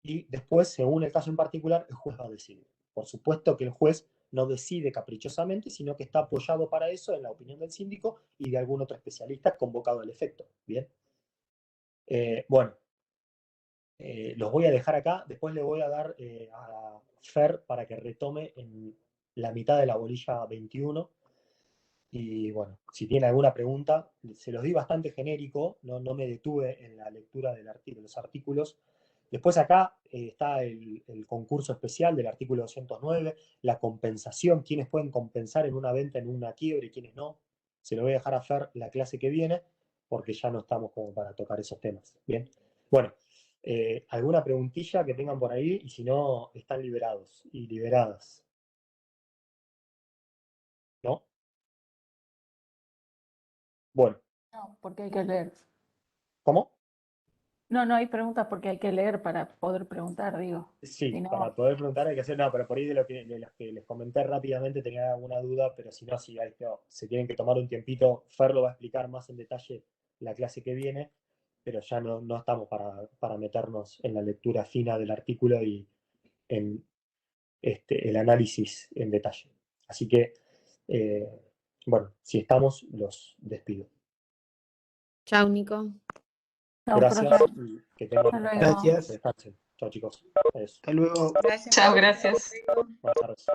y después, según el caso en particular, el juez va a decidir. Por supuesto que el juez no decide caprichosamente, sino que está apoyado para eso en la opinión del síndico y de algún otro especialista convocado al efecto. Bien. Bueno, los voy a dejar acá. Después le voy a dar a Fer para que retome en la mitad de la bolilla 21. Y bueno, si tiene alguna pregunta, se los di bastante genérico, no me detuve en la lectura de los artículos. Después acá está el concurso especial del artículo 209, la compensación, quiénes pueden compensar en una venta, en una quiebra y quiénes no. Se lo voy a dejar a Fer la clase que viene, porque ya no estamos como para tocar esos temas. Bien. Bueno, alguna preguntilla que tengan por ahí y si no, están liberados y liberadas. ¿No? Bueno. No, porque hay que leer. ¿Cómo? No, no hay preguntas porque hay que leer para poder preguntar, digo. Sí, Si no, para poder preguntar hay que hacer, no, pero por ahí de los que les comenté rápidamente tenía alguna duda, pero si no, se tienen que tomar un tiempito. Fer lo va a explicar más en detalle la clase que viene, pero ya no estamos para meternos en la lectura fina del artículo y en el análisis en detalle. Así que, bueno, si estamos, los despido. Chao, Nico. chao, Gracias profe. y que tengan Hasta buenas luego. tardes. Gracias. Descansen. Chao, chicos. Adiós. Hasta luego. Gracias. Chao, gracias. Buenas tardes.